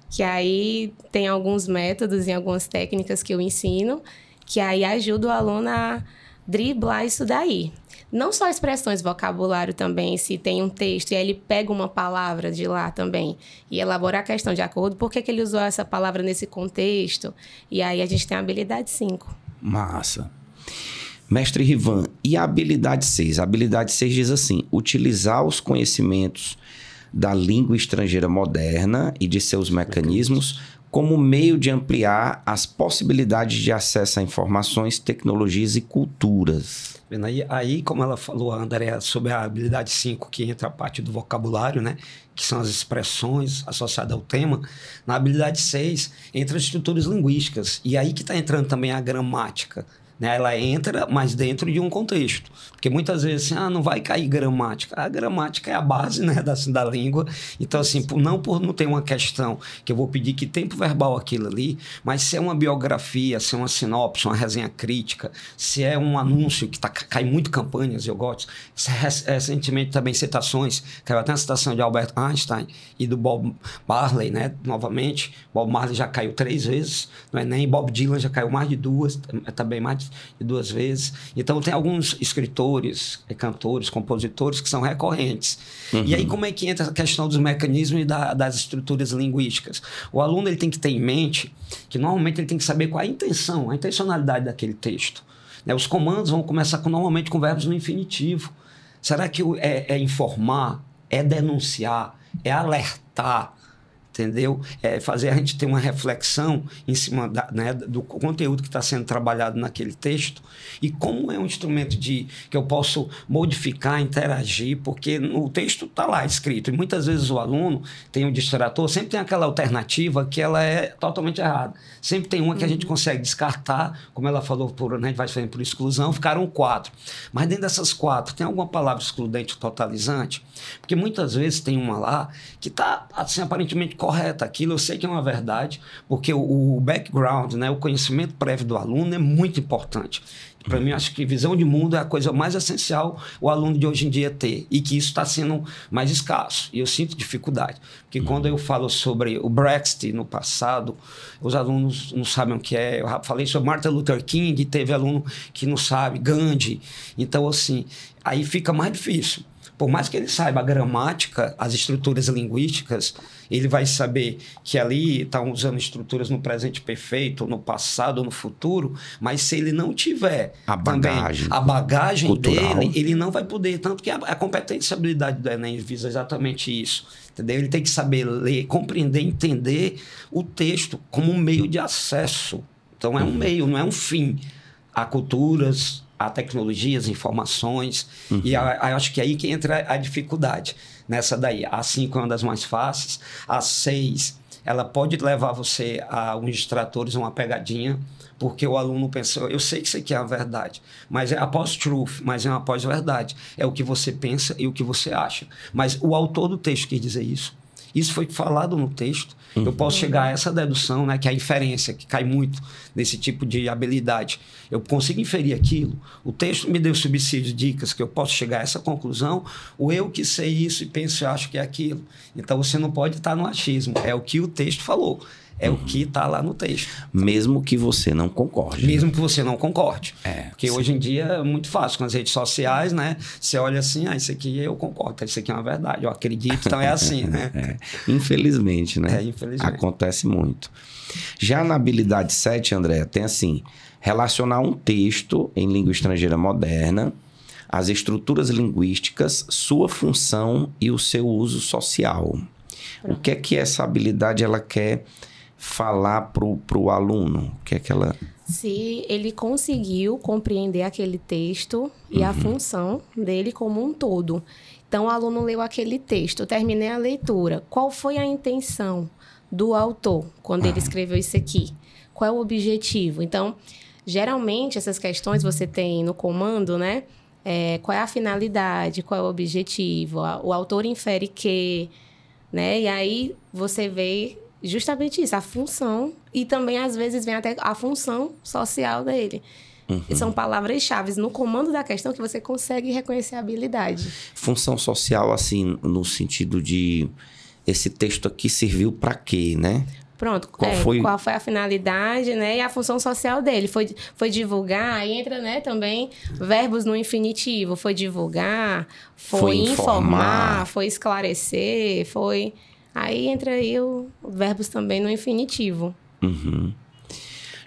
Que aí tem alguns métodos e algumas técnicas que eu ensino, que aí ajuda o aluno a driblar isso daí. Não só expressões, vocabulário também, se tem um texto e aí ele pega uma palavra de lá também e elabora a questão de acordo, por que ele usou essa palavra nesse contexto? E aí a gente tem a habilidade 5. Massa. Mestre Rivan, e a habilidade 6? A habilidade 6 diz assim, utilizar os conhecimentos da língua estrangeira moderna e de seus mecanismos como meio de ampliar as possibilidades de acesso a informações, tecnologias e culturas. Aí, como ela falou, a Andréa, sobre a habilidade 5, que entra a parte do vocabulário, né? Que são as expressões associadas ao tema, na habilidade 6 entra as estruturas linguísticas. E aí que está entrando também a gramática. Né? Ela entra, mas dentro de um contexto. Porque muitas vezes, assim, não vai cair gramática. A gramática é a base, né, da língua. Então, assim, por não ter uma questão que eu vou pedir que tempo verbal aquilo ali, mas se é uma biografia, se é uma sinopse, uma resenha crítica, se é um anúncio que cai muito campanhas, eu gosto. Recentemente também citações, caiu até uma citação de Albert Einstein e do Bob Marley, né, novamente. Bob Marley já caiu 3 vezes no Enem, Bob Dylan já caiu mais de 2, também mais de 2 vezes. Então, tem alguns escritores, cantores, compositores que são recorrentes. E aí, como é que entra a questão dos mecanismos e das estruturas linguísticas? O aluno ele tem que ter em mente que, normalmente, ele tem que saber qual é a intenção, a intencionalidade daquele texto. Né? Os comandos vão começar normalmente com verbos no infinitivo. Será que é informar, é denunciar, é alertar? Entendeu? É fazer a gente ter uma reflexão em cima do conteúdo que está sendo trabalhado naquele texto e como é um instrumento que eu posso modificar, interagir, porque o texto está lá escrito. E muitas vezes o aluno tem um distrator, sempre tem aquela alternativa que ela é totalmente errada. Sempre tem uma que a gente consegue descartar, como ela falou, a gente vai fazendo por exclusão, ficaram 4. Mas dentro dessas 4, tem alguma palavra excludente ou totalizante? Porque muitas vezes tem uma lá que está, assim, aparentemente correta. Aquilo eu sei que é uma verdade, porque o background, né, o conhecimento prévio do aluno é muito importante. Para mim, acho que visão de mundo é a coisa mais essencial o aluno de hoje em dia ter, e que isso está sendo mais escasso. E eu sinto dificuldade. Porque quando eu falo sobre o Brexit no passado, os alunos não sabem o que é. Eu falei sobre Martin Luther King, teve aluno que não sabe, Gandhi. Então, assim, aí fica mais difícil. Por mais que ele saiba a gramática, as estruturas linguísticas, ele vai saber que ali estão usando estruturas no presente perfeito, ou no passado, ou no futuro, mas se ele não tiver a bagagem cultural dele, ele não vai poder. Tanto que a competência e a habilidade do Enem visa exatamente isso. Entendeu? Ele tem que saber ler, compreender, entender o texto como um meio de acesso. Então, é um meio, não é um fim. Há culturas, a tecnologias, informações, e acho que é aí que entra a dificuldade nessa daí. A 5 é uma das mais fáceis, a 6, ela pode levar você a uns distratores, uma pegadinha, porque o aluno pensou, eu sei que isso aqui é a verdade, mas é a post-truth, mas é uma pós-verdade. É o que você pensa e o que você acha. Mas o autor do texto quis dizer isso. Isso foi falado no texto. Eu posso chegar a essa dedução, né, que é a inferência, que cai muito nesse tipo de habilidade. Eu consigo inferir aquilo. O texto me deu subsídios, dicas, que eu posso chegar a essa conclusão, ou eu que sei isso e penso e acho que é aquilo. Então, você não pode estar no achismo. É o que o texto falou. É o que está lá no texto. Mesmo que você não concorde. Mesmo que você não concorde. Porque sim. Hoje em dia é muito fácil. Com as redes sociais, né? Você olha assim, isso aqui eu concordo, isso aqui é uma verdade. Eu acredito, então é assim, né? Infelizmente, né? Infelizmente. Acontece muito. Já na habilidade 7, André, tem assim, relacionar um texto em língua estrangeira moderna, as estruturas linguísticas, sua função e o seu uso social. Pronto. O que é que essa habilidade ela quer falar pro aluno? O que é que ela... Se ele conseguiu compreender aquele texto e a função dele como um todo. Então, o aluno leu aquele texto, eu terminei a leitura. Qual foi a intenção do autor quando ele escreveu isso aqui? Qual é o objetivo? Então, geralmente, essas questões você tem no comando, né? Qual é a finalidade? Qual é o objetivo? O autor infere que, né? E aí, você vê justamente isso, a função. E também, às vezes, vem até a função social dele. São palavras-chave no comando da questão que você consegue reconhecer a habilidade. Função social, assim, no sentido de... Esse texto aqui serviu para quê, né? Pronto, qual foi a finalidade, né? E a função social dele. Foi divulgar, aí entra, né, também verbos no infinitivo. Foi divulgar, foi informar, foi esclarecer, foi... Aí entra aí verbos também no infinitivo.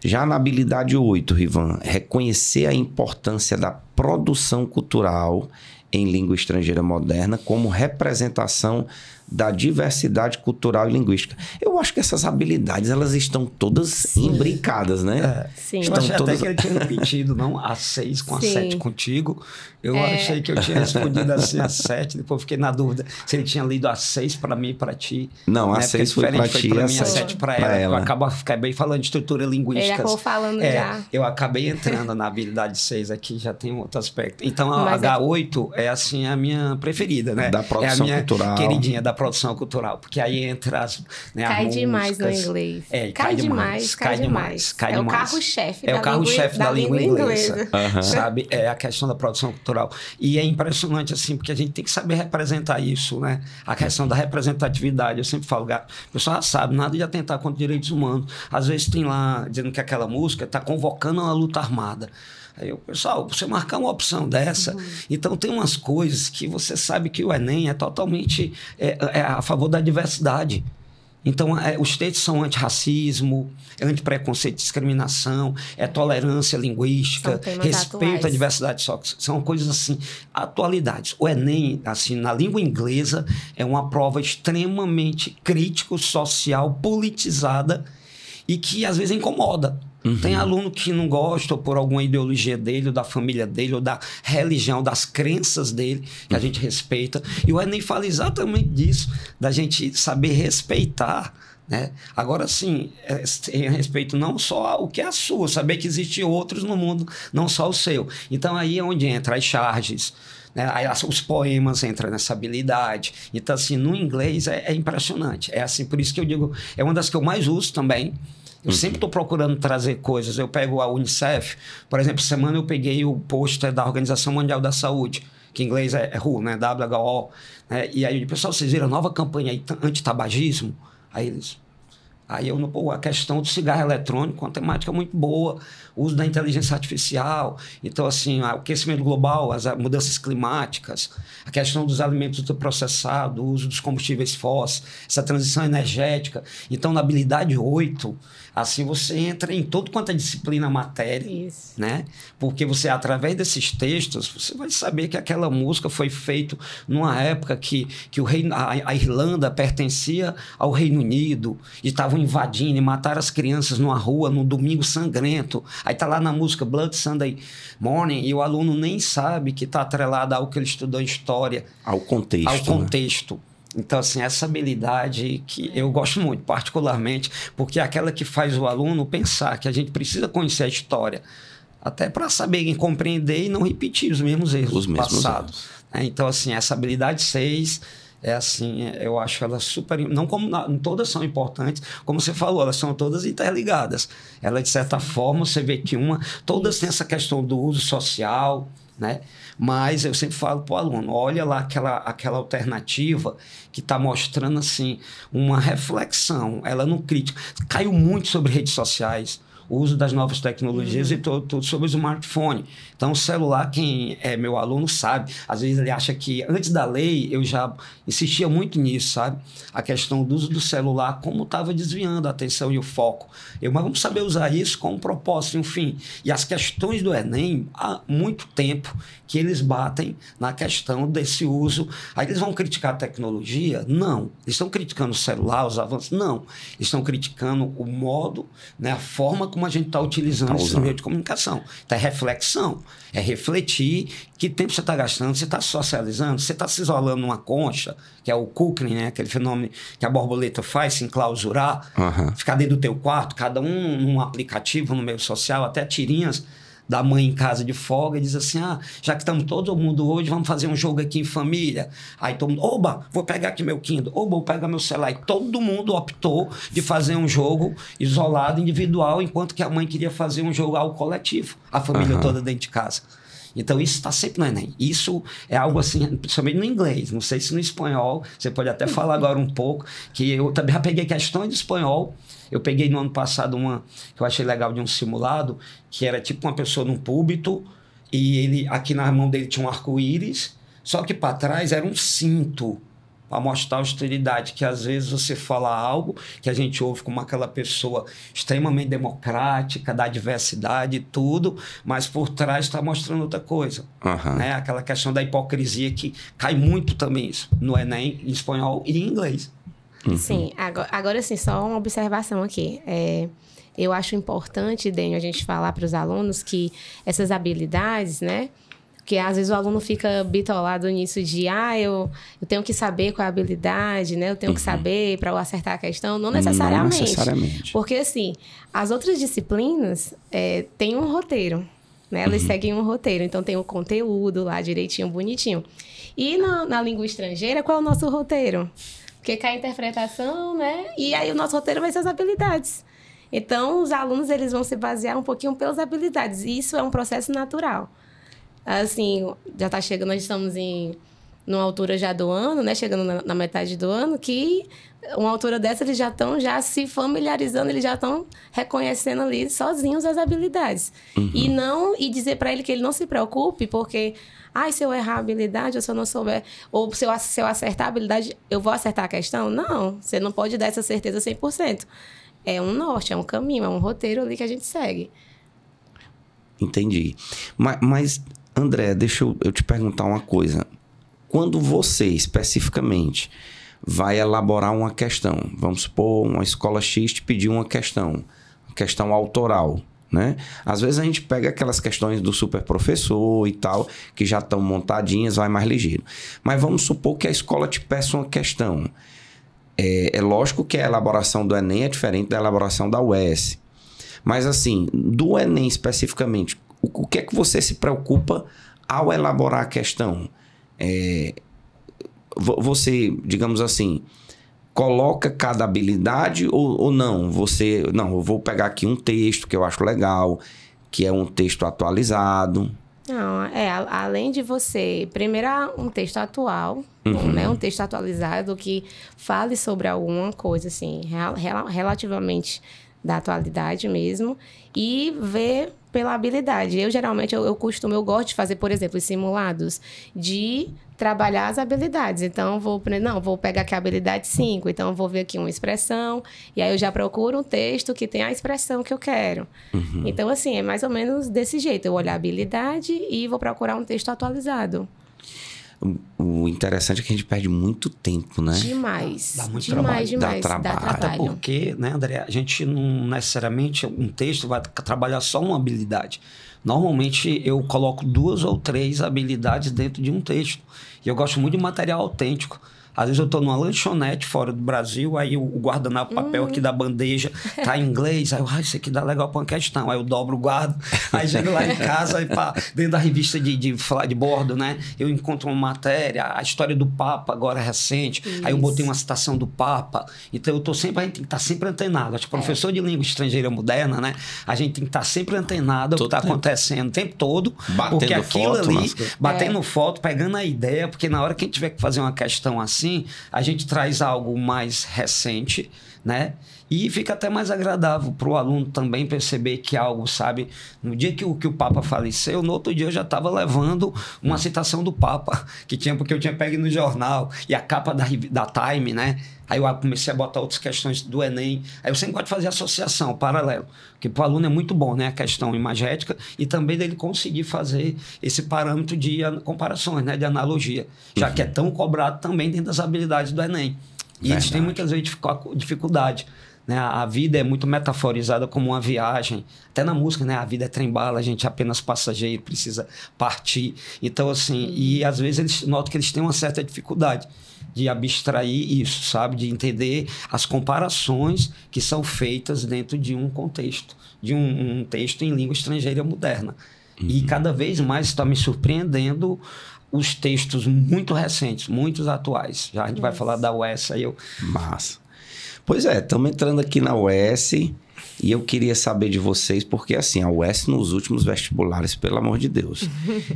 Já na habilidade 8, Rivan, reconhecer a importância da produção cultural em língua estrangeira moderna como representação da diversidade cultural e linguística. Eu acho que essas habilidades, elas estão todas imbricadas, né? Sim. Eu achei até que ele tinha repetido, não? A 6 com a 7 contigo. Eu achei que eu tinha respondido assim a 7, depois fiquei na dúvida se ele tinha lido a 6 para mim e para ti. Não, a 6 foi para ti e a 7 para ela. Eu acabei falando de estrutura linguística. Ele acabou falando já. Eu acabei entrando na habilidade 6 aqui, já tem outro aspecto. Então, a H8 é assim a minha preferida, né? Da produção cultural. Queridinha, da produção cultural, porque aí entra as, né, cai as demais músicas. No inglês. Cai demais. É o carro-chefe da língua inglesa. Sabe? É a questão da produção cultural. E é impressionante, assim, porque a gente tem que saber representar isso, né? A questão da representatividade. Eu sempre falo, o pessoal já sabe, nada de atentar contra direitos humanos. Às vezes tem lá, dizendo que aquela música está convocando uma luta armada. Aí eu, pessoal, você marcar uma opção dessa, então tem umas coisas que você sabe que o Enem é totalmente a favor da diversidade. Então, os textos são antirracismo, antipreconceito e discriminação, tolerância linguística, respeito à diversidade, são coisas assim, atualidades. O Enem, assim, na língua inglesa, é uma prova extremamente crítico, social, politizada e que às vezes incomoda. Tem aluno que não gosta ou por alguma ideologia dele, ou da família dele, ou da religião, das crenças dele, que a gente respeita. E o Enem fala exatamente disso, da gente saber respeitar, né? Agora, sim, respeito não só o que é a sua, saber que existem outros no mundo, não só o seu. Então, aí é onde entra as charges, né? Aí os poemas entram nessa habilidade. Então, assim, no inglês é impressionante. É assim, por isso que eu digo, é uma das que eu mais uso também. Eu sempre estou procurando trazer coisas. Eu pego a Unicef, por exemplo, semana eu peguei o pôster da Organização Mundial da Saúde, que em inglês é WHO, né? WHO. Né? E aí, pessoal, vocês viram a nova campanha aí, anti-tabagismo? Aí a questão do cigarro eletrônico, uma temática muito boa, o uso da inteligência artificial, então assim, o aquecimento global, as mudanças climáticas, a questão dos alimentos ultraprocessados, o uso dos combustíveis fósseis, essa transição energética. Então, na habilidade 8, assim você entra em todo quanto é disciplina matéria, né? Porque você, através desses textos, você vai saber que aquela música foi feita numa época que a Irlanda pertencia ao Reino Unido e estavam invadindo e mataram as crianças numa rua num domingo sangrento. Aí tá lá na música Blood Sunday Morning e o aluno nem sabe que está atrelado ao que ele estudou em história. Ao contexto. Né? Então, assim, essa habilidade que eu gosto muito, particularmente, porque é aquela que faz o aluno pensar que a gente precisa conhecer a história, até para saber compreender e não repetir os mesmos erros do passado. Então, assim, essa habilidade 6... assim, eu acho ela super... Não como todas são importantes, como você falou, elas são todas interligadas. Ela, de certa forma, você vê que todas têm essa questão do uso social, né? Mas eu sempre falo para o aluno, olha lá aquela alternativa que está mostrando assim, uma reflexão, ela não crítica. Caiu muito sobre redes sociais. o uso das novas tecnologias e tudo sobre o smartphone. Então, o celular, quem é meu aluno sabe, às vezes ele acha que, antes da lei, eu já insistia muito nisso, sabe? A questão do uso do celular, como estava desviando a atenção e o foco. Mas vamos saber usar isso com um propósito, enfim. E as questões do Enem, há muito tempo que eles batem na questão desse uso. Aí eles vão criticar a tecnologia? Não. Eles estão criticando o celular, os avanços? Não. Eles estão criticando o modo, né, a forma como a gente está utilizando esse meio de comunicação. Então, é reflexão, é refletir que tempo você está gastando, você está socializando, você está se isolando numa concha, que é o cooking, né, aquele fenômeno que a borboleta faz, se enclausurar, ficar dentro do teu quarto, cada um num aplicativo, no meio social, até tirinhas da mãe em casa de folga e diz assim, já que estamos todo mundo hoje, vamos fazer um jogo aqui em família. Aí todo mundo, oba, vou pegar aqui meu Kindle, oba, vou pegar meu celular. E todo mundo optou de fazer um jogo isolado, individual, enquanto que a mãe queria fazer um jogo algo coletivo, a família toda dentro de casa. Então, isso está sempre no Enem. Isso é algo assim, principalmente no inglês. Não sei se no espanhol, você pode até falar agora um pouco, que eu também já peguei questões de espanhol. Eu peguei no ano passado uma que eu achei legal de um simulado, que era tipo uma pessoa num púlpito e ele, aqui na mão dele tinha um arco-íris, só que para trás era um cinto para mostrar a hostilidade, que às vezes você fala algo que a gente ouve como aquela pessoa extremamente democrática, da diversidade e tudo, mas por trás está mostrando outra coisa. Né? Aquela questão da hipocrisia que cai muito também isso, no Enem, em espanhol e em inglês. Sim, agora sim, só uma observação aqui. Eu acho importante, Dênio, a gente falar para os alunos que essas habilidades, né? Porque às vezes o aluno fica bitolado nisso de, eu tenho que saber qual é a habilidade, né? Eu tenho que saber para eu acertar a questão. Não necessariamente. Não necessariamente. Porque, assim, as outras disciplinas têm um roteiro, né? Elas seguem um roteiro. Então, tem o conteúdo lá direitinho, bonitinho. E na língua estrangeira, qual é o nosso roteiro? Porque cai a interpretação, né? E aí o nosso roteiro vai ser as habilidades. Então, os alunos eles vão se basear um pouquinho pelas habilidades. E isso é um processo natural. Assim, já está chegando, nós estamos numa altura já do ano, né? Chegando na metade do ano, que uma altura dessa eles já estão se familiarizando, eles já estão reconhecendo ali sozinhos as habilidades. E dizer para ele que ele não se preocupe, porque se eu errar a habilidade, ou se eu não souber, ou se eu acertar a habilidade, eu vou acertar a questão? Não, você não pode dar essa certeza 100%. É um norte, é um caminho, é um roteiro ali que a gente segue. Entendi. Mas André, deixa eu te perguntar uma coisa. Quando você, especificamente, vai elaborar uma questão, vamos supor, uma escola X te pediu uma questão autoral, né? Às vezes a gente pega aquelas questões do super professor e tal, que já estão montadinhas, vai mais ligeiro. Mas vamos supor que a escola te peça uma questão. É lógico que a elaboração do Enem é diferente da elaboração da UES. Mas assim, do Enem especificamente, o que é que você se preocupa ao elaborar a questão? Você, digamos assim, coloca cada habilidade ou não? Eu vou pegar aqui um texto que eu acho legal, que é um texto atualizado. Não, além de você, primeiro um texto atual, né, um texto atualizado que fale sobre alguma coisa, assim, relativamente da atualidade mesmo, e ver pela habilidade. Eu, geralmente, eu gosto de fazer, por exemplo, os simulados de trabalhar as habilidades. Então, vou pegar aqui a habilidade 5, então vou ver aqui uma expressão, e aí eu já procuro um texto que tem a expressão que eu quero. Então, assim, é mais ou menos desse jeito. Eu olho a habilidade e vou procurar um texto atualizado. O interessante é que a gente perde muito tempo, né? Demais. Dá muito trabalho. Dá trabalho. Até porque, né, André, a gente não necessariamente, um texto vai trabalhar só uma habilidade. Normalmente eu coloco 2 ou 3 habilidades dentro de um texto. E eu gosto muito de material autêntico. Às vezes eu estou numa lanchonete fora do Brasil, aí o guardanapo papel aqui da bandeja tá em inglês, aí isso aqui dá legal para uma questão. Aí eu dobro o guardo, aí chego lá em casa, aí, dentro da revista de bordo, né? Eu encontro uma matéria, a história do Papa agora recente, aí eu botei uma citação do Papa. Então a gente tem que estar sempre antenado. Acho que professor de língua estrangeira moderna, né? A gente tem que estar sempre antenado ao que está acontecendo o tempo todo, porque aquilo ali, batendo foto, pegando a ideia, porque na hora que a gente tiver que fazer uma questão assim, a gente traz algo mais recente, né? E fica até mais agradável para o aluno também perceber que algo, sabe? No dia que o Papa faleceu, no outro dia eu já estava levando uma citação do Papa, porque eu tinha pego no jornal, e a capa da Time, né? Aí eu comecei a botar outras questões do Enem. Aí eu sempre gosto de fazer associação, paralelo. Porque para o aluno é muito bom, né? A questão imagética e também dele conseguir fazer esse parâmetro de comparações, né? De analogia. Já que é tão cobrado também dentro das habilidades do Enem. E eles têm muitas vezes dificuldade. Né? A vida é muito metaforizada como uma viagem. Até na música, né? A vida é trem-bala, a gente é apenas passageiro, precisa partir. Então, assim, e às vezes eles notam que eles têm uma certa dificuldade de abstrair isso, sabe? De entender as comparações que são feitas dentro de um contexto, de um texto em língua estrangeira moderna. E cada vez mais está me surpreendendo os textos muito recentes, muito atuais. Já a gente vai falar da UES, aí eu... Massa. Pois é, estamos entrando aqui na UES e eu queria saber de vocês, porque assim, a UES nos últimos vestibulares, pelo amor de Deus,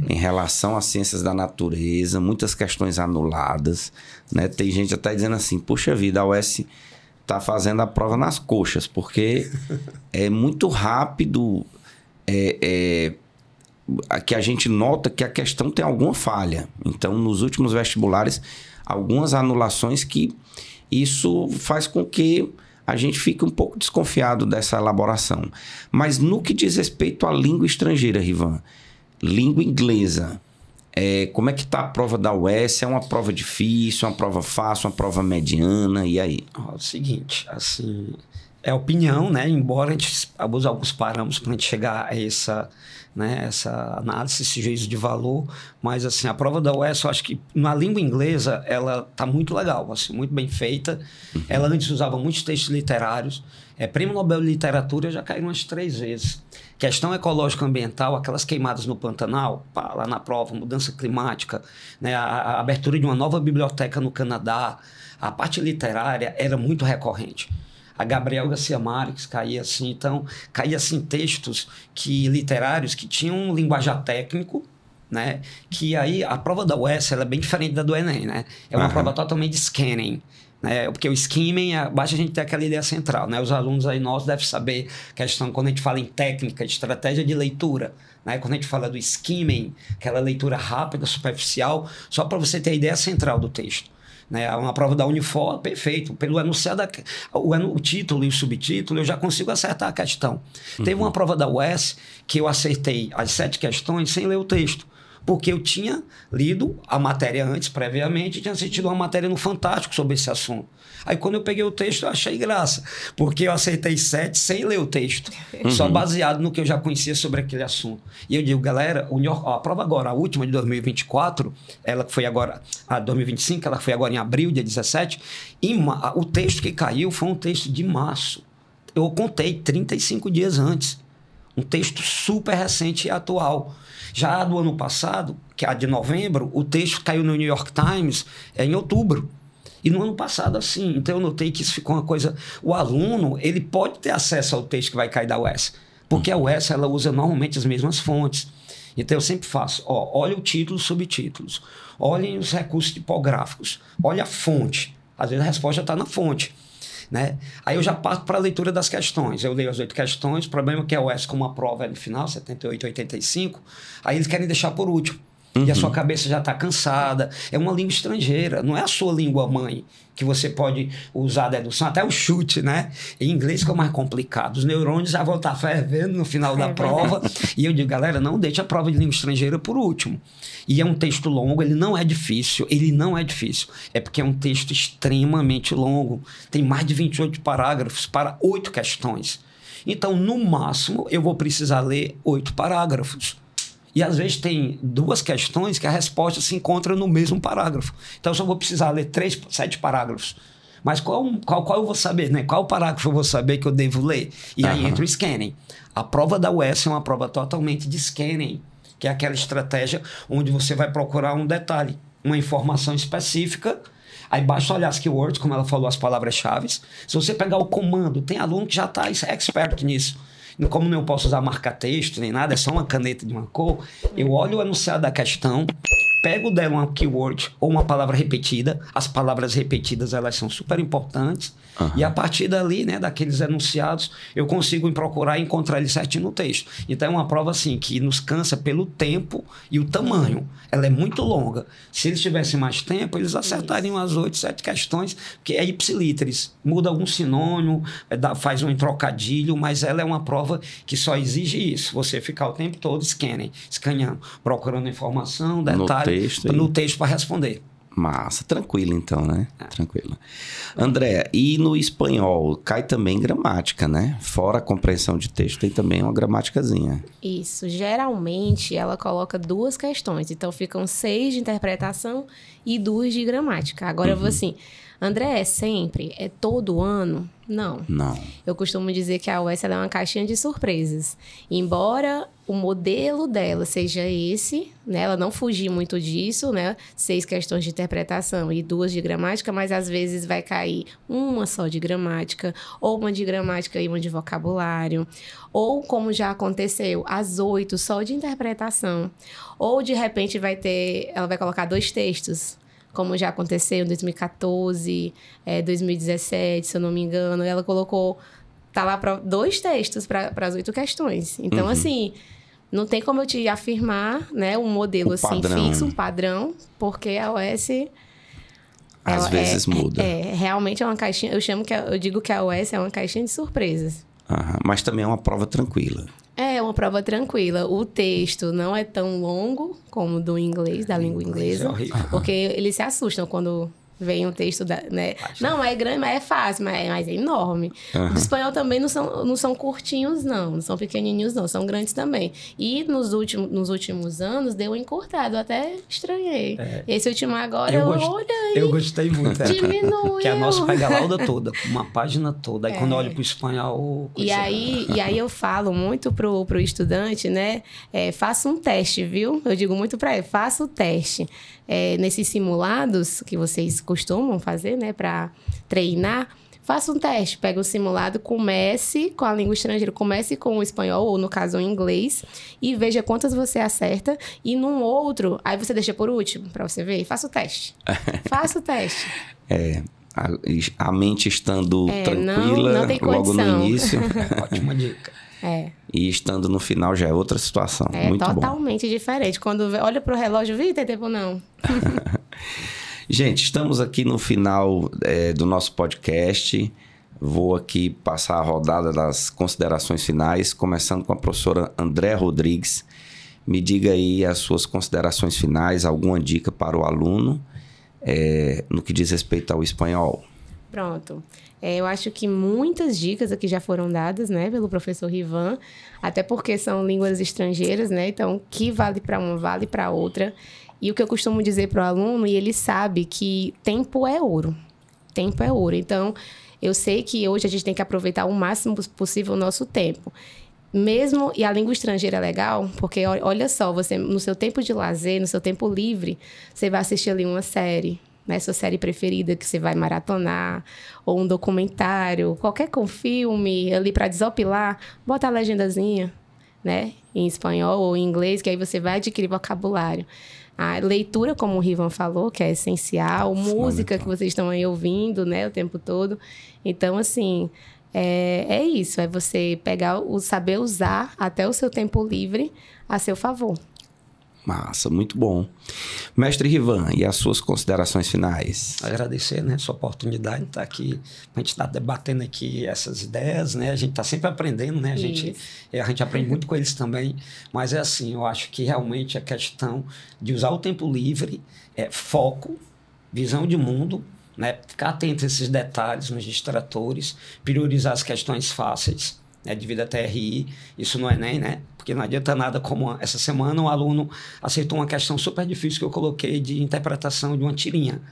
em relação às ciências da natureza, muitas questões anuladas, né? Tem gente até dizendo assim, puxa vida, a UES está fazendo a prova nas coxas, porque é muito rápido que a gente nota que a questão tem alguma falha. Então, nos últimos vestibulares, algumas anulações que isso faz com que a gente fique um pouco desconfiado dessa elaboração. Mas no que diz respeito à língua estrangeira, Rivan, língua inglesa, como é que está a prova da UES? É uma prova difícil, uma prova fácil, uma prova mediana, e aí? É o seguinte, assim, é opinião, né? Embora a gente abuse alguns parâmetros para a gente chegar a essa análise, esse juízo de valor, mas assim, a prova da UES, eu acho que na língua inglesa ela tá muito legal, assim, muito bem feita. Ela antes usava muitos textos literários, Prêmio Nobel de Literatura já caiu umas 3 vezes. Questão ecológica ambiental, aquelas queimadas no Pantanal, lá na prova, mudança climática, né? A abertura de uma nova biblioteca no Canadá, a parte literária era muito recorrente. A Gabriel Garcia Marques caía assim, então, caía assim textos literários que tinham um linguajar técnico, né? Que aí a prova da UES ela é bem diferente da do Enem, né? É uma prova totalmente de scanning, né? Porque o skimming, basta a gente ter aquela ideia central, né? Os alunos aí nossos devem saber questão quando a gente fala em técnica, de estratégia de leitura, né? Quando a gente fala do skimming, aquela leitura rápida, superficial, só para você ter a ideia central do texto. Né, uma prova da Unifor, perfeito. Pelo enunciado, o título e o subtítulo, eu já consigo acertar a questão. Teve uma prova da UES que eu acertei as 7 questões sem ler o texto. Porque eu tinha lido a matéria antes, previamente, e tinha assistido uma matéria no Fantástico sobre esse assunto. Aí, quando eu peguei o texto, eu achei graça. Porque eu acertei 7 sem ler o texto. Só baseado no que eu já conhecia sobre aquele assunto. E eu digo, galera, a prova agora, a última de 2024, ela foi agora, a 2025, ela foi agora em abril, dia 17. O texto que caiu foi um texto de março. Eu contei 35 dias antes. Um texto super recente e atual. Já do ano passado, que é a de novembro, o texto caiu no New York Times em outubro. E no ano passado, assim. Então, eu notei que isso ficou uma coisa... O aluno, ele pode ter acesso ao texto que vai cair da UES. Porque a UES, ela usa normalmente as mesmas fontes. Então, eu sempre faço... olha o título e subtítulos. Olhem os recursos tipográficos. Olha a fonte. Às vezes, a resposta está na fonte. Né? Aí eu já passo para a leitura das questões. Eu leio as 8 questões. O problema é que a UES, como a prova é no final, 78, 85, aí eles querem deixar por último. E a sua cabeça já está cansada. É uma língua estrangeira, não é a sua língua mãe, que você pode usar a dedução, até o chute, né? Em inglês que é mais complicado. Os neurônios já vão estar fervendo no final da prova. E eu digo, galera, não deixe a prova de língua estrangeira por último. E é um texto longo, ele não é difícil. É porque é um texto extremamente longo. Tem mais de 28 parágrafos para 8 questões. Então, no máximo, eu vou precisar ler 8 parágrafos. E às vezes tem 2 questões que a resposta se encontra no mesmo parágrafo. Então eu só vou precisar ler 7 parágrafos. Mas qual eu vou saber, né? Qual parágrafo eu vou saber que eu devo ler? E aí entra o scanning. A prova da UES é uma prova totalmente de scanning, que é aquela estratégia onde você vai procurar um detalhe, uma informação específica. Aí basta olhar as keywords, como ela falou, as palavras-chave. Se você pegar o comando, tem aluno que já está expert nisso. Como não posso usar marca-texto nem nada, é só uma caneta de uma cor, eu olho o enunciado da questão, pego dela uma keyword ou uma palavra repetida. As palavras repetidas, elas são super importantes. E a partir dali, né, daqueles enunciados, eu consigo procurar e encontrar ele certinho no texto. Então, é uma prova, assim, que nos cansa pelo tempo e o tamanho. Ela é muito longa. Se eles tivessem mais tempo, eles acertariam as 8, 7 questões, porque é ipsilíteres. Muda algum sinônimo, faz um trocadilho, mas ela é uma prova que só exige isso. Você ficar o tempo todo escaneando, procurando informação, detalhe, no texto para responder. Massa, tranquilo então, né? Tranquilo. André, e no espanhol cai também gramática, né? Fora a compreensão de texto, tem também uma gramáticazinha. Isso, geralmente ela coloca 2 questões, então ficam 6 de interpretação e 2 de gramática. Agora eu vou assim, André, é sempre? É todo ano? Não. Eu costumo dizer que a UES ela é uma caixinha de surpresas. Embora o modelo dela seja esse, né? Ela não fugir muito disso, né? 6 questões de interpretação e 2 de gramática, mas às vezes vai cair uma só de gramática, ou uma de gramática e uma de vocabulário. Ou, como já aconteceu, as 8 só de interpretação. Ou, de repente, ela vai colocar 2 textos. Como já aconteceu em 2014, 2017, se eu não me engano. Ela colocou... Tá lá 2 textos para as 8 questões. Então, assim, não tem como eu te afirmar, né, um modelo assim fixo, um padrão, porque a UES... Às vezes muda. Realmente é uma caixinha... Eu digo que a UES é uma caixinha de surpresas. Mas também é uma prova tranquila. É uma prova tranquila. O texto não é tão longo como o do inglês, da língua inglesa. Porque eles se assustam quando vem um texto, né? Não, é grande, mas é fácil, mas é enorme. O espanhol também não são curtinhos, não. Não são pequenininhos, não. São grandes também. E nos últimos anos, deu um encurtado. Eu até estranhei. Esse último agora, olha aí. Eu gostei muito. Diminuiu. Que a nossa pega a lauda toda, uma página toda. Aí quando eu olho pro espanhol... E aí eu falo muito pro estudante, né? Faça um teste, viu? Eu digo muito para ele, faça o teste. Nesses simulados que vocês costumam fazer, né, para treinar, faça um teste, pega um simulado, comece com a língua estrangeira, comece com o espanhol, ou no caso o inglês, e veja quantas você acerta, e num outro, aí você deixa por último, para você ver, faça o teste. Faça o teste. A mente estando tranquila, não tem logo no início. Ótima dica. E estando no final já é outra situação. Muito totalmente diferente. Quando olha pro relógio, tem tempo não. Gente, estamos aqui no final do nosso podcast. Vou aqui passar a rodada das considerações finais, começando com a professora André Rodrigues. Me diga aí as suas considerações finais, alguma dica para o aluno no que diz respeito ao espanhol. Pronto. Eu acho que muitas dicas aqui já foram dadas, né, pelo professor Rivan, até porque são línguas estrangeiras, né, então o que vale para uma, vale para outra. E o que eu costumo dizer para o aluno, e ele sabe que tempo é ouro. Tempo é ouro. Então, eu sei que hoje a gente tem que aproveitar o máximo possível o nosso tempo. Mesmo, e a língua estrangeira é legal, porque olha só, você no seu tempo de lazer, no seu tempo livre, você vai assistir ali uma série, né, sua série preferida que você vai maratonar, ou um documentário, qualquer filme ali para desopilar, bota a legendazinha, né, em espanhol ou em inglês, que aí você vai adquirir vocabulário. A leitura, como o Rivan falou, que é essencial, música que vocês estão aí ouvindo, né, o tempo todo. Então, assim, é isso, é você saber usar até o seu tempo livre a seu favor. Massa, muito bom. Mestre Rivan, e as suas considerações finais? Agradecer, né, essa oportunidade de estar aqui, a gente está debatendo aqui essas ideias, né, a gente está sempre aprendendo, né, a gente aprende muito com eles também, mas é assim, eu acho que realmente a questão de usar o tempo livre, foco, visão de mundo, né, ficar atento a esses detalhes nos distratores, priorizar as questões fáceis, né, devido a TRI, isso no Enem, né? Porque não adianta nada, como essa semana um aluno aceitou uma questão super difícil que eu coloquei de interpretação de uma tirinha,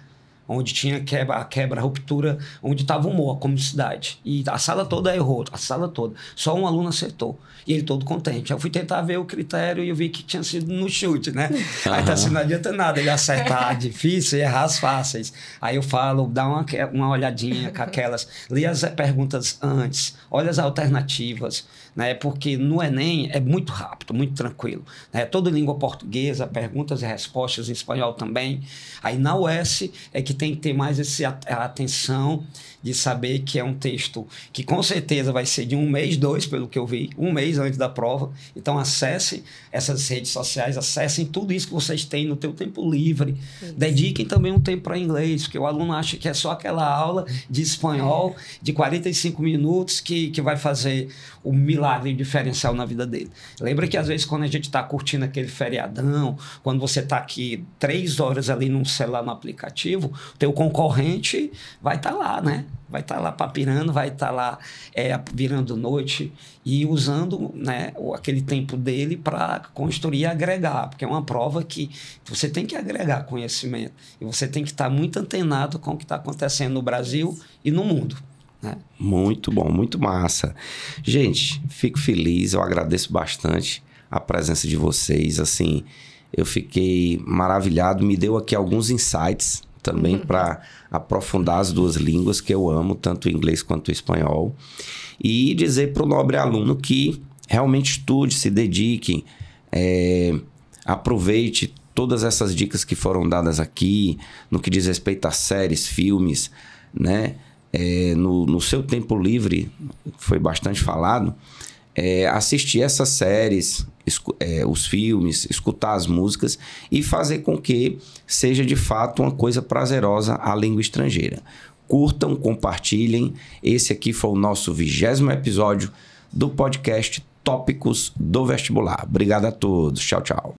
onde tinha quebra, ruptura, onde estava o humor, a comicidade. E a sala toda errou, a sala toda. Só um aluno acertou. E ele todo contente. Eu fui tentar ver o critério e eu vi que tinha sido no chute, né? Aí tá assim, não adianta nada ele acertar difícil e errar as fáceis. Aí eu falo, dá uma olhadinha com aquelas, lê as perguntas antes, olha as alternativas, né? Porque no Enem é muito rápido, muito tranquilo, né? Toda língua portuguesa, perguntas e respostas em espanhol também. Aí na UES é que tem que ter mais a atenção de saber que é um texto que com certeza vai ser de 1 mês, 2, pelo que eu vi, 1 mês antes da prova. Então acesse essas redes sociais, acessem tudo isso que vocês têm no teu tempo livre. Dediquem também um tempo para inglês, porque o aluno acha que é só aquela aula de espanhol de 45 minutos que vai fazer o milagre diferencial na vida dele. Lembra que às vezes quando a gente está curtindo aquele feriadão, quando você está aqui 3 horas ali no celular, no aplicativo, o teu concorrente vai estar lá, né? Vai estar lá papirando, vai estar lá virando noite e usando, né, aquele tempo dele para construir e agregar, porque é uma prova que você tem que agregar conhecimento e você tem que estar muito antenado com o que está acontecendo no Brasil e no mundo, né? Muito bom, muito massa. Gente, fico feliz, eu agradeço bastante a presença de vocês, assim, eu fiquei maravilhado, me deu aqui alguns insights também para aprofundar as 2 línguas que eu amo, tanto o inglês quanto o espanhol. E dizer para o nobre aluno que realmente estude, se dedique, aproveite todas essas dicas que foram dadas aqui, no que diz respeito a séries, filmes, né? No seu tempo livre, foi bastante falado, assistir essas séries, os filmes, escutar as músicas e fazer com que seja de fato uma coisa prazerosa a língua estrangeira. Curtam, compartilhem. Esse aqui foi o nosso 20º episódio do podcast Tópicos do Vestibular. Obrigado a todos. Tchau, tchau.